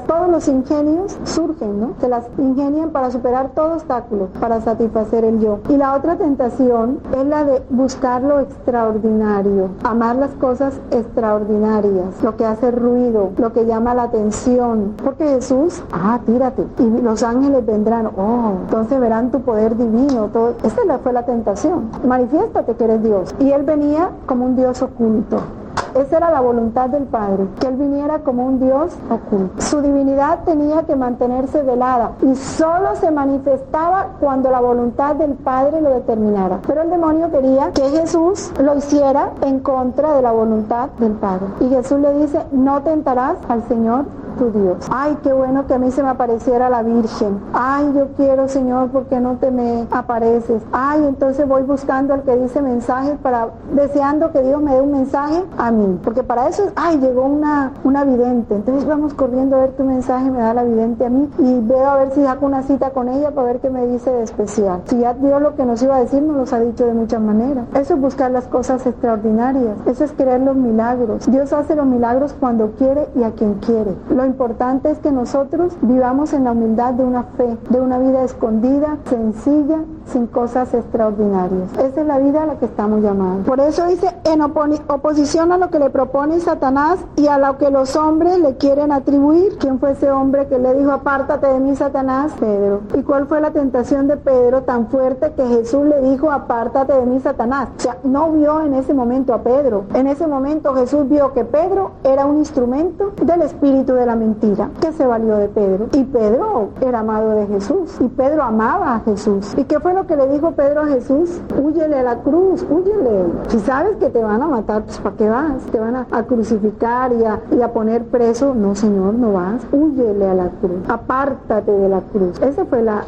todos los ingenios surgen, ¿no? Se las ingenian para superar todo obstáculo, para satisfacer el yo. Y la otra tentación es la de buscar lo extraordinario, amar las cosas extraordinarias, lo que hace ruido, lo que llama la atención, porque Jesús, tírate, y los ángeles vendrán, entonces verán tu poder divino, todo. Esa fue la tentación. Manifiéstate que eres Dios. Y él venía como un Dios oculto. Esa era la voluntad del Padre, que él viniera como un Dios oculto. Su divinidad tenía que mantenerse velada y solo se manifestaba cuando la voluntad del Padre lo determinara. Pero el demonio quería que Jesús lo hiciera en contra de la voluntad del Padre. Y Jesús le dice, no tentarás al Señor tu Dios. Ay, qué bueno que a mí se me apareciera la Virgen. Ay, yo quiero, Señor, ¿por qué no te me apareces? Ay, entonces voy buscando al que dice mensajes deseando que Dios me dé un mensaje a mí. Porque para eso, llegó una vidente. Entonces vamos corriendo a ver tu mensaje, me da la vidente a mí y veo a ver si saco una cita con ella para ver qué me dice de especial. Si ya Dios lo que nos iba a decir nos los ha dicho de muchas maneras. Eso es buscar las cosas extraordinarias. Eso es querer los milagros. Dios hace los milagros cuando quiere y a quien quiere. Lo importante es que nosotros vivamos en la humildad de una fe, de una vida escondida, sencilla, sin cosas extraordinarias. Esa es la vida a la que estamos llamados. Por eso dice, en oposición a lo que le propone Satanás y a lo que los hombres le quieren atribuir. ¿Quién fue ese hombre que le dijo, apártate de mí, Satanás? Pedro. ¿Y cuál fue la tentación de Pedro tan fuerte que Jesús le dijo, apártate de mí, Satanás? O sea, no vio en ese momento a Pedro. En ese momento Jesús vio que Pedro era un instrumento del espíritu de la mentira, que se valió de Pedro. Y Pedro era amado de Jesús. Y Pedro amaba a Jesús. ¿Y qué fue lo que le dijo Pedro a Jesús? Húyele a la cruz, húyele. Si sabes que te van a matar, pues ¿para qué vas? Te van a crucificar y a poner preso. No, Señor, no vas. Húyele a la cruz. Apártate de la cruz. Esa fue la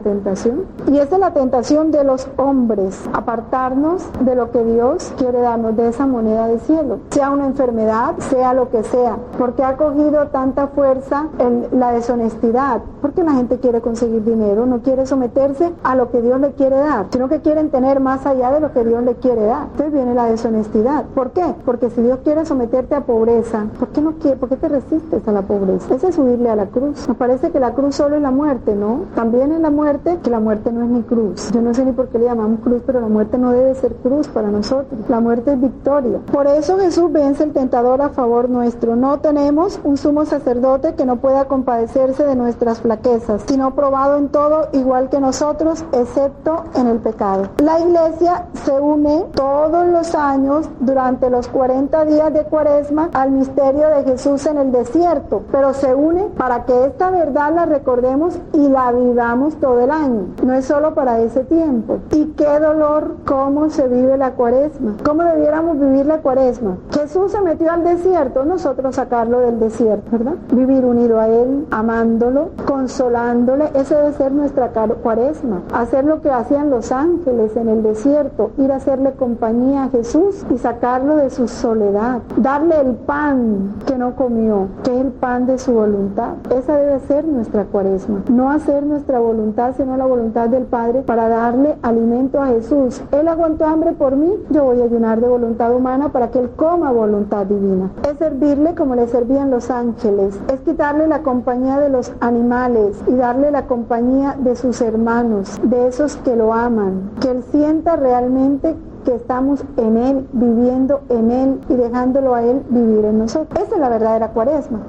tentación. Y esa es la tentación de los hombres. Apartarnos de lo que Dios quiere darnos, de esa moneda de cielo. Sea una enfermedad, sea lo que sea. Porque ha cogido tanta fuerza en la deshonestidad. Porque la gente quiere conseguir dinero, no quiere someterse a lo que Dios le quiere dar, sino que quieren tener más allá de lo que Dios le quiere dar. Entonces viene la deshonestidad. ¿Por qué? Porque si Dios quiere someterte a pobreza, ¿por qué te resistes a la pobreza? Ese es subirle a la cruz. Nos parece que la cruz solo es la muerte, ¿no? También es la muerte, que la muerte no es ni cruz. Yo no sé ni por qué le llamamos cruz, pero la muerte no debe ser cruz para nosotros. La muerte es victoria. Por eso Jesús vence el tentador a favor nuestro. No tenemos un sumo sacerdote que no pueda compadecerse de nuestras flaquezas, sino probado en todo igual que nosotros, excepto en el pecado. La iglesia se une todos los años durante los 40 días de Cuaresma al misterio de Jesús en el desierto, pero se une para que esta verdad la recordemos y la vivamos todo el año. No es solo para ese tiempo. Y qué dolor cómo se vive la Cuaresma. ¿Cómo debiéramos vivir la Cuaresma? Jesús se metió al desierto, nosotros sacarlo del desierto, ¿verdad? Vivir unido a Él, amándolo, consolándole. Ese debe ser nuestra Cuaresma. Hacer lo que hacían los ángeles en el desierto, ir a hacerle compañía a Jesús y sacarlo de su soledad. Darle el pan que no comió, que es el pan de su voluntad. Esa debe ser nuestra Cuaresma. No hacer nuestra voluntad, sino la voluntad del Padre para darle alimento a Jesús. Él aguantó hambre por mí, yo voy a llenar de voluntad humana para que Él coma voluntad divina. Es servirle como le servían los ángeles. Es quitarle la compañía de los animales y darle la compañía de sus hermanos, de esos que lo aman. Que Él sienta realmente que estamos en Él, viviendo en Él y dejándolo a Él vivir en nosotros. Esa es la verdadera cuaresma.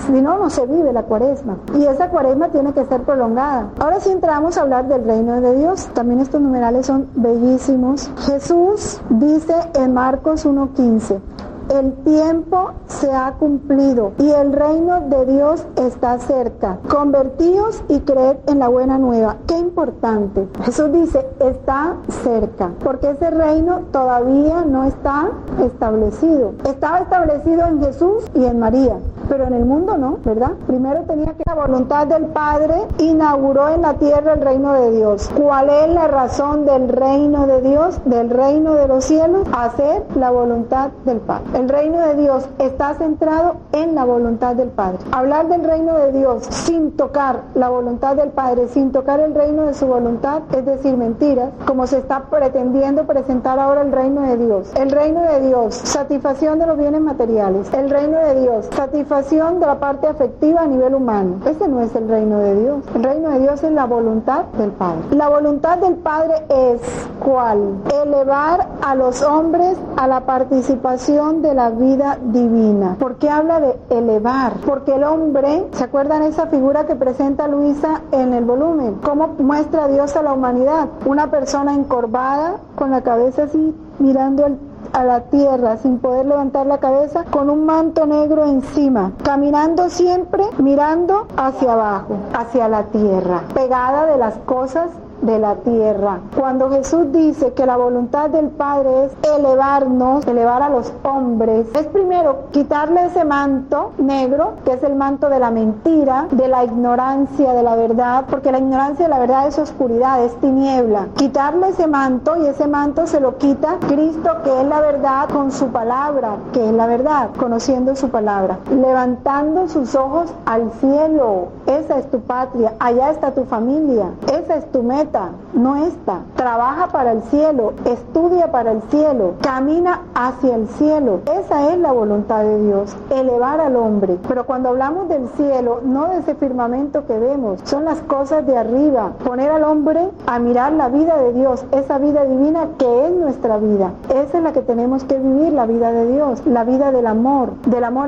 Si no, no se vive la cuaresma. Y esa cuaresma tiene que ser prolongada. Ahora sí entramos a hablar del reino de Dios. También estos numerales son bellísimos. Jesús dice en Marcos 1:15: el tiempo se ha cumplido y el reino de Dios está cerca. Convertíos y creed en la buena nueva. Qué importante. Jesús dice, está cerca, porque ese reino todavía no está establecido. Estaba establecido en Jesús y en María, pero en el mundo no, ¿verdad? Primero tenía que la voluntad del Padre inauguró en la tierra el reino de Dios. ¿Cuál es la razón del reino de Dios, del reino de los cielos? Hacer la voluntad del Padre. El reino de Dios está centrado en la voluntad del Padre. Hablar del reino de Dios sin tocar la voluntad del Padre, sin tocar el reino de su voluntad, es decir, mentiras, como se está pretendiendo presentar ahora el reino de Dios. El reino de Dios, satisfacción de los bienes materiales. El reino de Dios, satisfacción de la parte afectiva a nivel humano. Ese no es el reino de Dios. El reino de Dios es la voluntad del Padre. La voluntad del Padre es ¿cuál? Elevar a los hombres a la participación de la vida divina. ¿Por qué habla de elevar? Porque el hombre, ¿se acuerdan esa figura que presenta Luisa en el volumen? ¿Cómo muestra a Dios a la humanidad? Una persona encorvada, con la cabeza así, mirando a la tierra, sin poder levantar la cabeza, con un manto negro encima, caminando siempre mirando hacia abajo, hacia la tierra, pegada de las cosas de la tierra. Cuando Jesús dice que la voluntad del Padre es elevarnos, elevar a los hombres, es primero quitarle ese manto negro, que es el manto de la mentira, de la ignorancia de la verdad, porque la ignorancia de la verdad es oscuridad, es tiniebla. Quitarle ese manto, y ese manto se lo quita Cristo, que es la verdad, con su palabra, que es la verdad, conociendo su palabra, levantando sus ojos al cielo. Esa es tu patria, allá está tu familia, esa es tu meta, no esta. Trabaja para el cielo, estudia para el cielo, camina hacia el cielo. Esa es la voluntad de Dios, elevar al hombre. Pero cuando hablamos del cielo, no de ese firmamento que vemos, son las cosas de arriba. Poner al hombre a mirar la vida de Dios, esa vida divina que es nuestra vida. Esa es la que tenemos que vivir, la vida de Dios, la vida del amor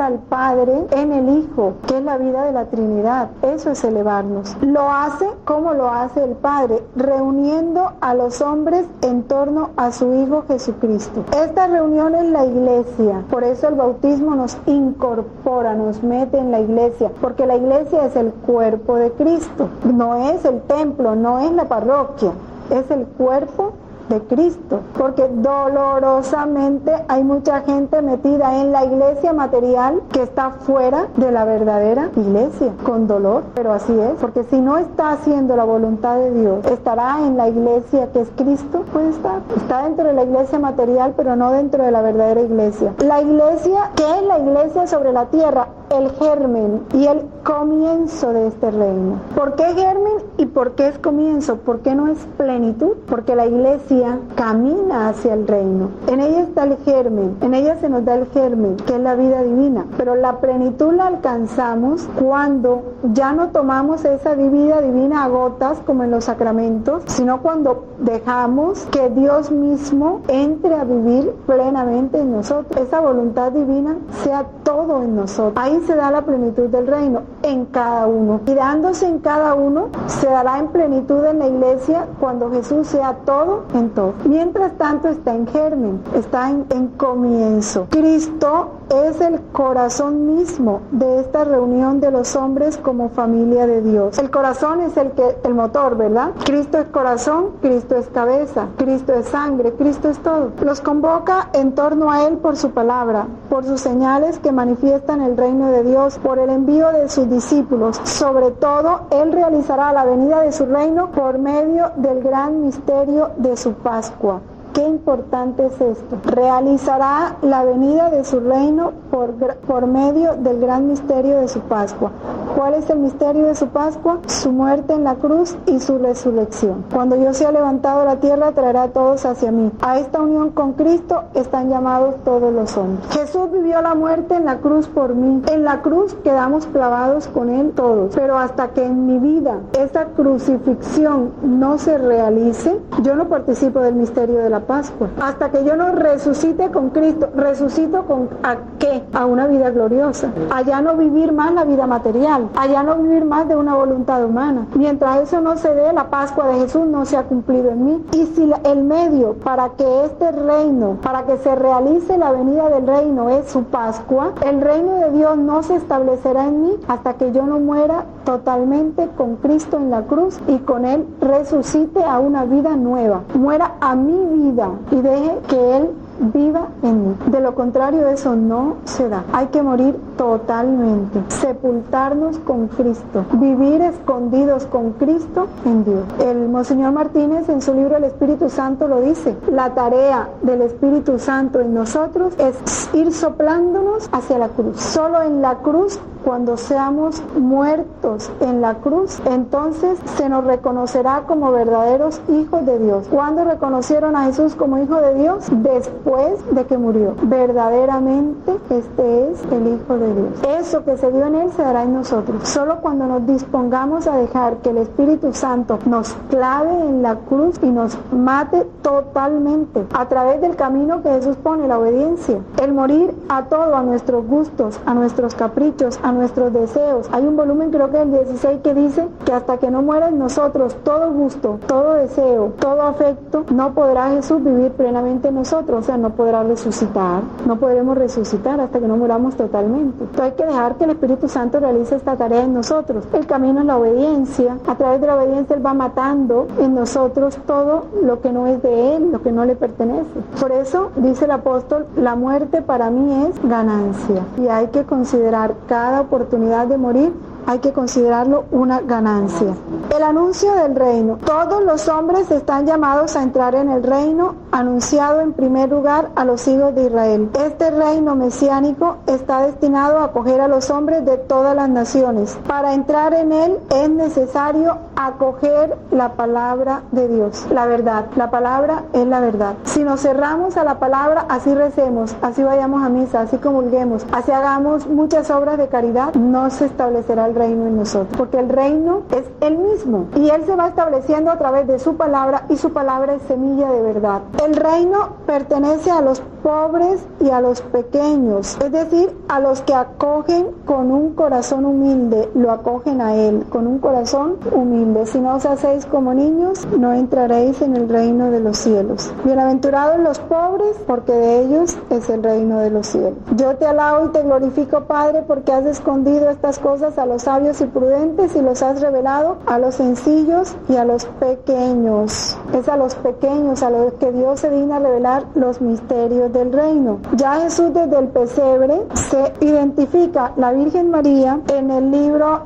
al Padre en el Hijo, que es la vida de la Trinidad. Eso es elevarnos. Lo hace como lo hace el Padre, reuniendo a los hombres en torno a su Hijo Jesucristo. Esta reunión es la iglesia, por eso el bautismo nos incorpora, nos mete en la iglesia, porque la iglesia es el cuerpo de Cristo, no es el templo, no es la parroquia, es el cuerpo de Cristo, porque dolorosamente hay mucha gente metida en la iglesia material que está fuera de la verdadera iglesia, con dolor, pero así es, porque si no está haciendo la voluntad de Dios, estará en la iglesia que es Cristo, puede estar, está dentro de la iglesia material, pero no dentro de la verdadera iglesia. La iglesia, ¿qué es la iglesia sobre la tierra? El germen y el comienzo de este reino. ¿Por qué germen y por qué es comienzo? ¿Por qué no es plenitud? Porque la iglesia camina hacia el reino. En ella está el germen, en ella se nos da el germen, que es la vida divina. Pero la plenitud la alcanzamos cuando ya no tomamos esa vida divina a gotas como en los sacramentos, sino cuando dejamos que Dios mismo entre a vivir plenamente en nosotros. Esa voluntad divina sea todo en nosotros. Ahí se da la plenitud del reino, en cada uno. Y dándose en cada uno, se dará en plenitud en la iglesia cuando Jesús sea todo en todo. Mientras tanto está en germen, está en comienzo. Cristo es el corazón mismo de esta reunión de los hombres como familia de Dios. El corazón es el motor, ¿verdad? Cristo es corazón, Cristo es cabeza, Cristo es sangre, Cristo es todo. Los convoca en torno a Él por su palabra, por sus señales que manifiestan el reino de Dios, por el envío de sus discípulos. Sobre todo, Él realizará la venida de su reino por medio del gran misterio de su Pascua. Qué importante es esto. Realizará la venida de su reino por medio del gran misterio de su Pascua. ¿Cuál es el misterio de su Pascua? Su muerte en la cruz y su resurrección. Cuando yo sea levantado a la tierra, traerá a todos hacia mí. A esta unión con Cristo están llamados todos los hombres. Jesús vivió la muerte en la cruz por mí. En la cruz quedamos clavados con Él todos. Pero hasta que en mi vida esa crucifixión no se realice, yo no participo del misterio de la la Pascua. Hasta que yo no resucite con Cristo. ¿Resucito con a qué? A una vida gloriosa. Allá no vivir más la vida material. Allá no vivir más de una voluntad humana. Mientras eso no se dé, la Pascua de Jesús no se ha cumplido en mí. Y si el medio para que este reino, para que se realice la venida del reino es su Pascua, el reino de Dios no se establecerá en mí hasta que yo no muera totalmente con Cristo en la cruz y con Él resucite a una vida nueva. Muera a mi vida y deje que Él viva en mí. De lo contrario, eso no se da. Hay que morir totalmente, sepultarnos con Cristo, vivir escondidos con Cristo en Dios. El Monseñor Martínez en su libro El Espíritu Santo lo dice. La tarea del Espíritu Santo en nosotros es ir soplándonos hacia la cruz. Solo en la cruz, cuando seamos muertos en la cruz, entonces se nos reconocerá como verdaderos hijos de Dios. ¿Cuándo reconocieron a Jesús como hijo de Dios? Después de que murió. Verdaderamente este es el Hijo de Dios. Eso que se dio en Él se dará en nosotros. Solo cuando nos dispongamos a dejar que el Espíritu Santo nos clave en la cruz y nos mate totalmente a través del camino que Jesús pone, la obediencia. El morir a todo, a nuestros gustos, a nuestros caprichos, a nuestros deseos. Hay un volumen, creo que el 16, que dice que hasta que no muera en nosotros todo gusto, todo deseo, todo afecto, no podrá Jesús vivir plenamente en nosotros. O sea, no podrá resucitar, no podremos resucitar hasta que no muramos totalmente. Entonces hay que dejar que el Espíritu Santo realice esta tarea en nosotros. El camino es la obediencia. A través de la obediencia Él va matando en nosotros todo lo que no es de Él, lo que no le pertenece. Por eso dice el apóstol, la muerte para mí es ganancia. Y hay que considerar cada oportunidad de morir, hay que considerarlo una ganancia. El anuncio del reino. Todos los hombres están llamados a entrar en el reino anunciado en primer lugar a los hijos de Israel. Este reino mesiánico está destinado a acoger a los hombres de todas las naciones. Para entrar en él es necesario acoger la palabra de Dios, la verdad. La palabra es la verdad. Si nos cerramos a la palabra, así recemos, así vayamos a misa, así comulguemos, así hagamos muchas obras de caridad, no se establecerá el reino en nosotros, porque el reino es Él mismo y Él se va estableciendo a través de su palabra y su palabra es semilla de verdad. El reino pertenece a los pobres y a los pequeños, es decir, a los que acogen con un corazón humilde, lo acogen a Él con un corazón humilde. Si no os hacéis como niños, no entraréis en el reino de los cielos. Bienaventurados los pobres, porque de ellos es el reino de los cielos. Yo te alabo y te glorifico, Padre, porque has escondido estas cosas a los sabios y prudentes y los has revelado a los sencillos y a los pequeños. Es a los pequeños a los que Dios se digna revelar los misterios del reino. Ya Jesús desde el pesebre se identifica la Virgen María en el libro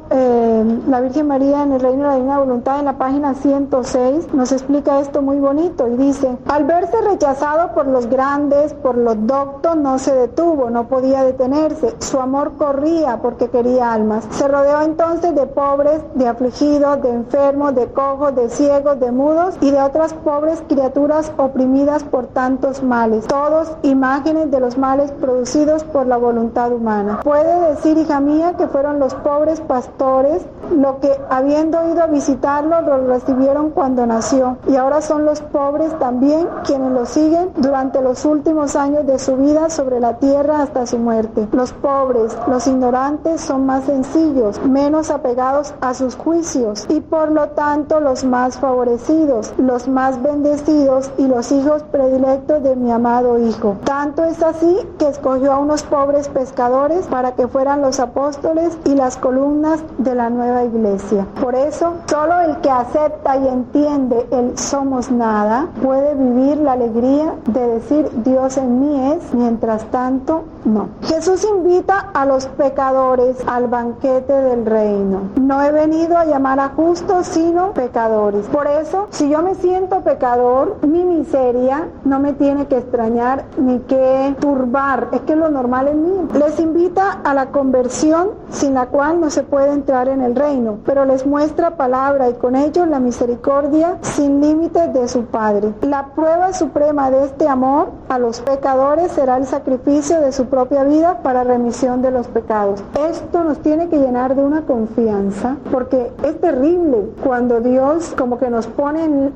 La Virgen María en el reino de la divina voluntad, en la página 106, nos explica esto muy bonito y dice: al verse rechazado por los grandes, por los doctos, no se detuvo, no podía detenerse, su amor corría porque quería almas. Se rodeó entonces de pobres, de afligidos, de enfermos, de cojos, de ciegos, de mudos y de otras pobres criaturas oprimidas por tantos males, todos imágenes de los males producidos por la voluntad humana. Puede decir, hija mía, que fueron los pobres pastores lo que, habiendo ido a visitarlo, lo recibieron cuando nació, y ahora son los pobres también quienes lo siguen durante los últimos años de su vida sobre la tierra hasta su muerte. Los pobres, los ignorantes, son más sencillos, menos apegados a sus juicios y por lo tanto los más favorecidos, los más bendecidos y los hijos predilectos de mi amado Hijo. Tanto es así que escogió a unos pobres pescadores para que fueran los apóstoles y las columnas de la nueva iglesia. Por eso, solo el que acepta y entiende el somos nada puede vivir la alegría de decir Dios en mí es, mientras tanto no. Jesús invita a los pecadores al banquete del reino. No he venido a llamar a justos, sino pecadores. Por eso, si yo me siento pecador, mi miseria no me tiene que extrañar ni que turbar. Es que lo normal en mí. Les invita a la conversión, sin la cual no se puede entrar en el reino, pero les muestra palabra y con ello la misericordia sin límites de su Padre. La prueba suprema de este amor a los pecadores será el sacrificio de su propia vida para remisión de los pecados. Esto nos tiene que llenar de una confianza, porque es terrible cuando Dios como que nos pone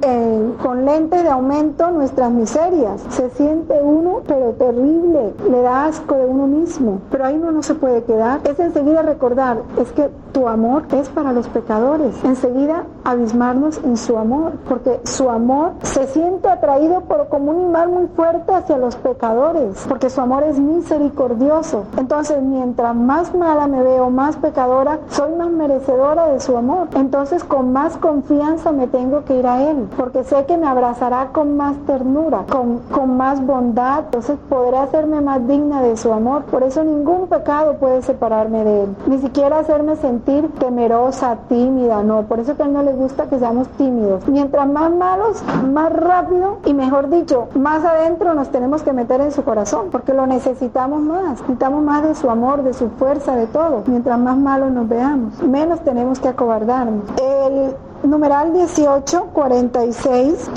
con lentes de aumento nuestras miserias. Se siente uno, pero terrible, le da asco de uno mismo, pero ahí uno no se puede quedar. Es enseguida recordar, es que tu amor es para los pecadores. Enseguida abismarnos en su amor, porque su amor se siente atraído como un imán muy fuerte hacia los pecadores, porque su amor es misericordioso. Entonces, mientras más mala me veo, más pecadora, soy más merecedora de su amor. Entonces, con más confianza me tengo que ir a Él, porque sé que me abrazará con más ternura, con más bondad. Entonces, podré hacerme más digna de su amor. Por eso ningún pecado puede separarme de Él, ni siquiera hacerme sentir temerosa, tímida, no. Por eso que a Él no le gusta que seamos tímidos. Mientras más malos, más rápido y mejor dicho, más adentro nos tenemos que meter en su corazón, porque lo necesitamos más de su amor, de su fuerza, de todo. Mientras más malos nos veamos, menos tenemos que acobardarnos. El numeral 1846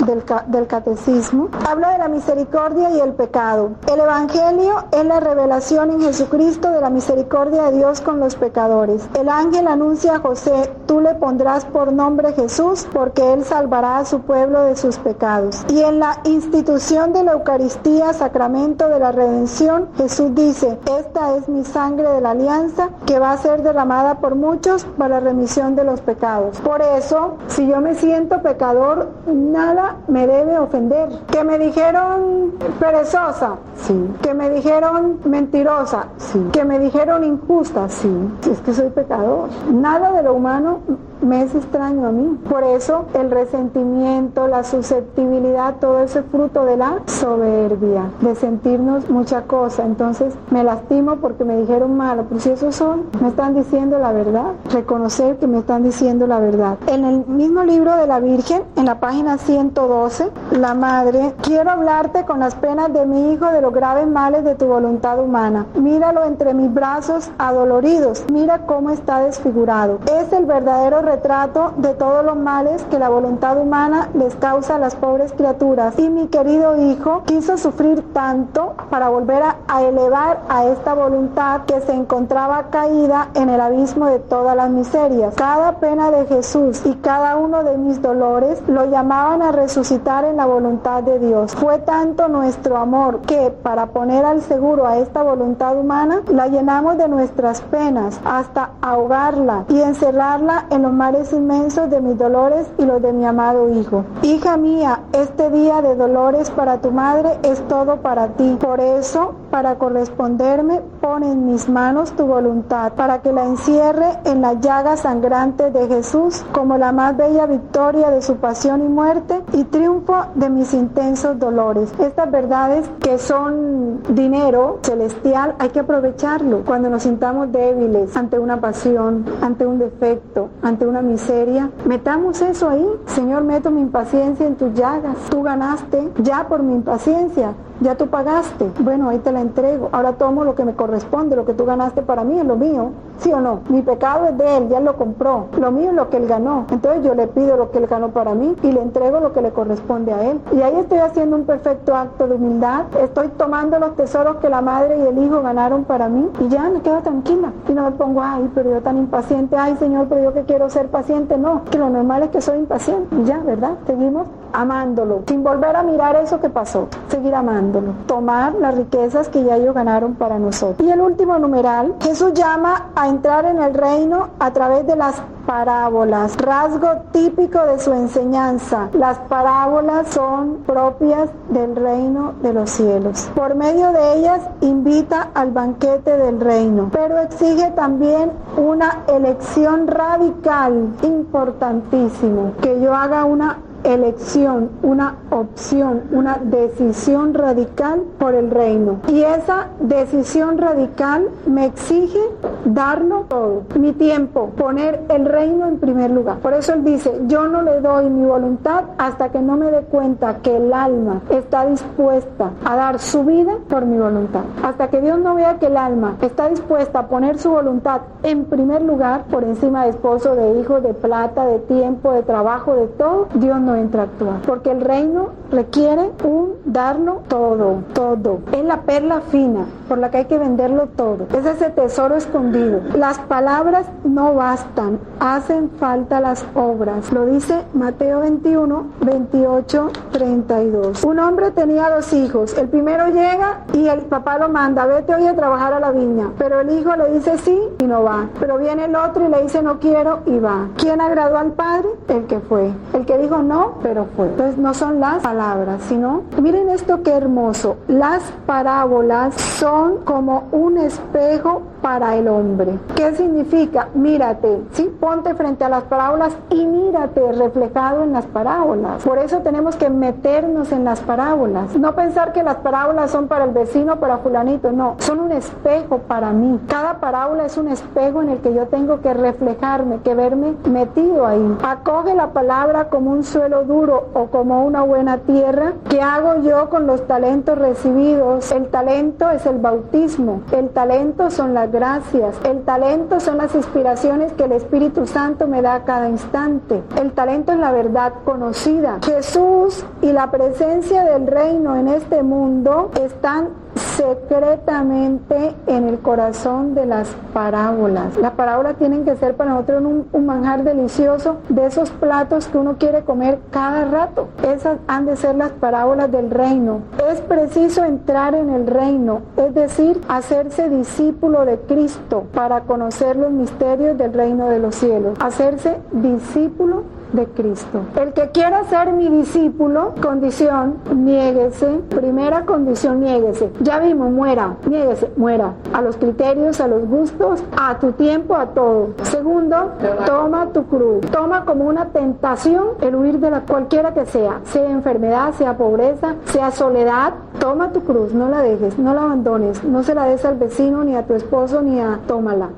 del Catecismo habla de la misericordia y el pecado. El Evangelio es la revelación en Jesucristo de la misericordia de Dios con los pecadores. El ángel anuncia a José: tú le pondrás por nombre Jesús, porque él salvará a su pueblo de sus pecados. Y en la institución de la Eucaristía, sacramento de la redención, Jesús dice: esta es mi sangre de la alianza, que va a ser derramada por muchos para la remisión de los pecados. Por eso, si yo me siento pecador, nada me debe ofender. Que me dijeron perezosa, sí. Que me dijeron mentirosa, sí. Que me dijeron injusta, sí. Es que soy pecador. Nada de lo humano me es extraño a mí. Por eso el resentimiento, la susceptibilidad, todo eso es fruto de la soberbia, de sentirnos mucha cosa. Entonces me lastimo porque me dijeron malo, pero si esos son, me están diciendo la verdad. Reconocer que me están diciendo la verdad. En el mismo libro de la Virgen, en la página 112, la Madre: quiero hablarte con las penas de mi hijo, de los graves males de tu voluntad humana. Míralo entre mis brazos adoloridos, mira cómo está desfigurado. Es el verdadero retrato de todos los males que la voluntad humana les causa a las pobres criaturas. Y mi querido hijo quiso sufrir tanto para volver a elevar a esta voluntad que se encontraba caída en el abismo de todas las miserias. Cada pena de Jesús y cada uno de mis dolores lo llamaban a resucitar en la voluntad de Dios. Fue tanto nuestro amor que, para poner al seguro a esta voluntad humana, la llenamos de nuestras penas hasta ahogarla y encerrarla en los mares inmensos de mis dolores y los de mi amado Hijo. Hija mía, este día de dolores para tu madre es todo para ti. Por eso, para corresponderme, pon en mis manos tu voluntad, para que la encierre en las llagas sangrantes de Jesús, como la más bella victoria de su pasión y muerte y triunfo de mis intensos dolores. Estas verdades, que son dinero celestial, hay que aprovecharlo cuando nos sintamos débiles ante una pasión, ante un defecto, ante una miseria. Metamos eso ahí. Señor, meto mi impaciencia en tus llagas. Tú ganaste ya por mi impaciencia. Ya tú pagaste. Bueno, ahí te la entrego. Ahora tomo lo que me corresponde. Lo que tú ganaste para mí es lo mío. ¿Sí o no? Mi pecado es de Él, ya lo compró. Lo mío es lo que Él ganó. Entonces yo le pido lo que Él ganó para mí y le entrego lo que le corresponde a Él. Y ahí estoy haciendo un perfecto acto de humildad. Estoy tomando los tesoros que la madre y el hijo ganaron para mí y ya me quedo tranquila. Y no me pongo: ay, pero yo tan impaciente. Ay, Señor, pero yo que quiero ser paciente. No, que lo normal es que soy impaciente. Y ya, ¿verdad? Seguimos amándolo, sin volver a mirar eso que pasó. Seguir amándolo. Tomar las riquezas que ya ellos ganaron para nosotros. Y el último numeral: Jesús llama a entrar en el reino a través de las parábolas, rasgo típico de su enseñanza. Las parábolas son propias del reino de los cielos. Por medio de ellas invita al banquete del reino, pero exige también una elección radical, importantísimo, que yo haga una elección, una opción, una decisión radical por el reino. Y esa decisión radical me exige darlo todo, mi tiempo, poner el reino en primer lugar. Por eso él dice: yo no le doy mi voluntad hasta que no me dé cuenta que el alma está dispuesta a dar su vida por mi voluntad. Hasta que Dios no vea que el alma está dispuesta a poner su voluntad en primer lugar, por encima de esposo, de hijos, de plata, de tiempo, de trabajo, de todo, Dios no entra a actuar. Porque el reino requiere un darlo todo, todo. Es la perla fina por la que hay que venderlo todo. Es ese tesoro escondido. Las palabras no bastan, hacen falta las obras. Lo dice Mateo 21, 28, 32. Un hombre tenía 2 hijos. El primero llega y el papá lo manda, vete hoy a trabajar a la viña. Pero el hijo le dice sí y no va. Pero viene el otro y le dice no quiero y va. ¿Quién agradó al padre? El que fue. El que dijo no, pero fue. Entonces no son las palabras, sino, miren esto qué hermoso. Las parábolas son como un espejo para el hombre. ¿Qué significa? Mírate, ¿sí? Ponte frente a las parábolas y mírate reflejado en las parábolas. Por eso tenemos que meternos en las parábolas. No pensar que las parábolas son para el vecino, para fulanito, no. Son un espejo para mí. Cada parábola es un espejo en el que yo tengo que reflejarme, que verme metido ahí. Acoge la palabra como un suelo duro o como una buena tierra. ¿Qué hago yo con los talentos recibidos? El talento es el bautismo. El talento son las gracias. El talento son las inspiraciones que el Espíritu Santo me da a cada instante. El talento es la verdad conocida. Jesús y la presencia del reino en este mundo están secretamente en el corazón de las parábolas. Las parábolas tienen que ser para nosotros un manjar delicioso, de esos platos que uno quiere comer cada rato. Esas han de ser las parábolas del reino. Es preciso entrar en el reino, es decir, hacerse discípulo de Cristo para conocer los misterios del reino de los cielos. Hacerse discípulo de Cristo. El que quiera ser mi discípulo, condición, niéguese. Primera condición, niéguese. Ya vimos, muera, niéguese, muera. A los criterios, a los gustos, a tu tiempo, a todo. Segundo, toma tu cruz. Toma como una tentación el huir de la cualquiera que sea enfermedad, sea pobreza, sea soledad. Toma tu cruz, no la dejes, no la abandones, no se la des al vecino, ni a tu esposo, ni a... Tómala.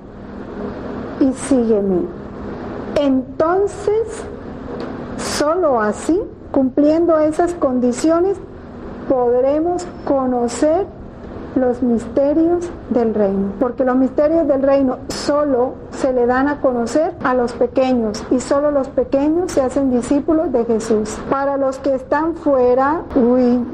Y sígueme. Entonces, solo así, cumpliendo esas condiciones, podremos conocer los misterios del reino, porque los misterios del reino solo se le dan a conocer a los pequeños y solo los pequeños se hacen discípulos de Jesús. Para los que están fuera,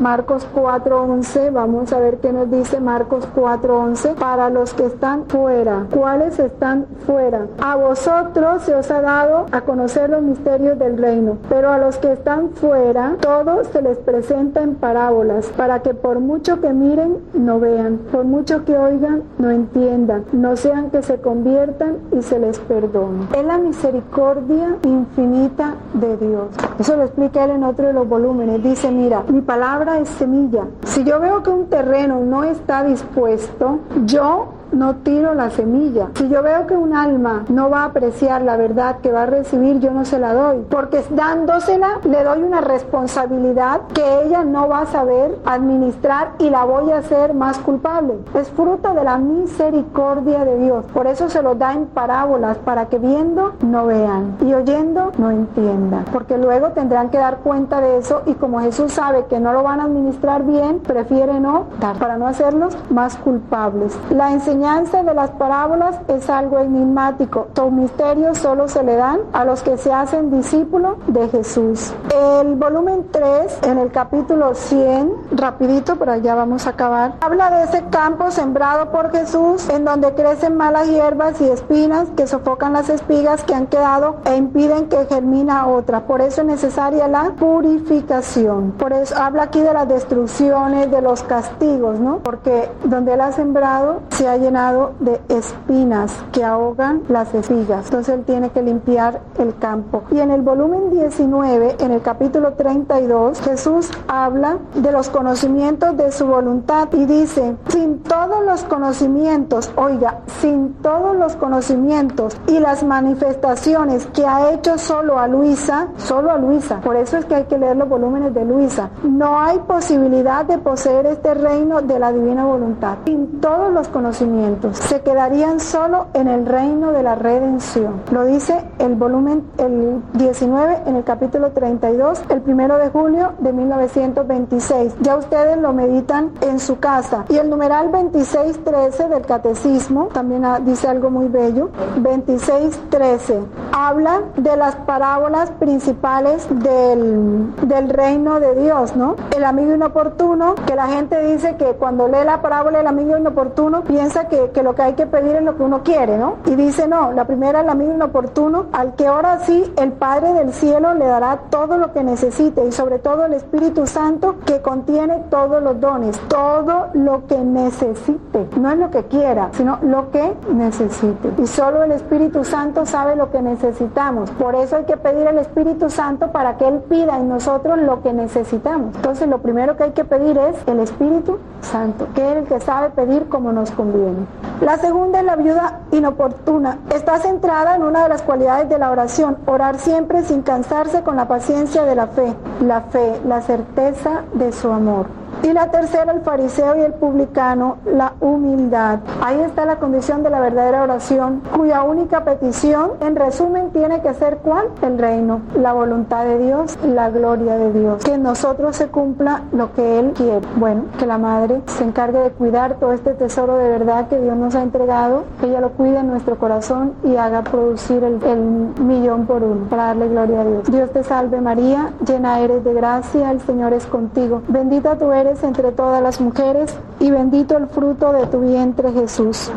Marcos 4:11, vamos a ver qué nos dice Marcos 4:11. Para los que están fuera, ¿cuáles están fuera? A vosotros se os ha dado a conocer los misterios del reino, pero a los que están fuera, todo se les presenta en parábolas, para que por mucho que miren, no vean, por mucho que oigan, no entiendan, no sean que se conviertan y se les perdone. Es la misericordia infinita de Dios. Eso lo explica él en otro de los volúmenes. Dice, mira, mi palabra es semilla. Si yo veo que un terreno no está dispuesto, yo no tiro la semilla. Si yo veo que un alma no va a apreciar la verdad que va a recibir, yo no se la doy, porque dándosela le doy una responsabilidad que ella no va a saber administrar y la voy a hacer más culpable. Es fruto de la misericordia de Dios. Por eso se lo da en parábolas, para que viendo no vean y oyendo no entiendan, porque luego tendrán que dar cuenta de eso, y como Jesús sabe que no lo van a administrar bien, prefiere no dar, para no hacerlos más culpables. La enseñanza de las parábolas es algo enigmático. Sus misterios solo se le dan a los que se hacen discípulos de Jesús. El volumen 3, en el capítulo 100, rapidito, pero ya vamos a acabar, habla de ese campo sembrado por Jesús, en donde crecen malas hierbas y espinas que sofocan las espigas que han quedado e impiden que germina otra. Por eso es necesaria la purificación. Por eso habla aquí de las destrucciones, de los castigos, ¿no? Porque donde él ha sembrado se ha llenado de espinas que ahogan las espigas. Entonces él tiene que limpiar el campo. Y en el volumen 19, en el capítulo 32, Jesús habla de los conocimientos de su voluntad y dice, sin todos los conocimientos, oiga, sin todos los conocimientos y las manifestaciones que ha hecho solo a Luisa, por eso es que hay que leer los volúmenes de Luisa, no hay posibilidad de poseer este reino de la divina voluntad. Sin todos los conocimientos, se quedarían solo en el reino de la redención. Lo dice el volumen el 19 en el capítulo 32, el 1 de julio de 1926. Ya ustedes lo meditan en su casa. Y el numeral 2613 del catecismo también dice algo muy bello. Mateo 26:13. Habla de las parábolas principales del reino de Dios, ¿no? El amigo inoportuno, que la gente dice que cuando lee la parábola del amigo inoportuno piensa que lo que hay que pedir es lo que uno quiere, ¿no? Y dice no, la primera, el amigo inoportuno, al que ora sí, el Padre del cielo le dará todo lo que necesite y sobre todo el Espíritu Santo, que contiene todos los dones, todo lo que necesite, no es lo que quiera, sino lo que necesite. Y solo el Espíritu Santo sabe lo que necesitamos. Por eso hay que pedir al Espíritu Santo para que Él pida en nosotros lo que necesitamos. Entonces lo primero que hay que pedir es el Espíritu Santo, que es el que sabe pedir como nos conviene. La segunda es la viuda inoportuna. Está centrada en una de las cualidades de la oración: orar siempre sin cansarse, con la paciencia de la fe, la certeza de su amor. Y la tercera, el fariseo y el publicano, la humildad. Ahí está la condición de la verdadera oración, cuya única petición, en resumen, tiene que ser ¿cuál? El reino, la voluntad de Dios, la gloria de Dios. Que en nosotros se cumpla lo que Él quiere. Bueno, que la Madre se encargue de cuidar todo este tesoro de verdad que Dios nos ha entregado, que ella lo cuide en nuestro corazón y haga producir el 1,000,000 por uno, para darle gloria a Dios. Dios te salve María, llena eres de gracia, el Señor es contigo. Bendita tú eres entre todas las mujeres y bendito el fruto de tu vientre, Jesús.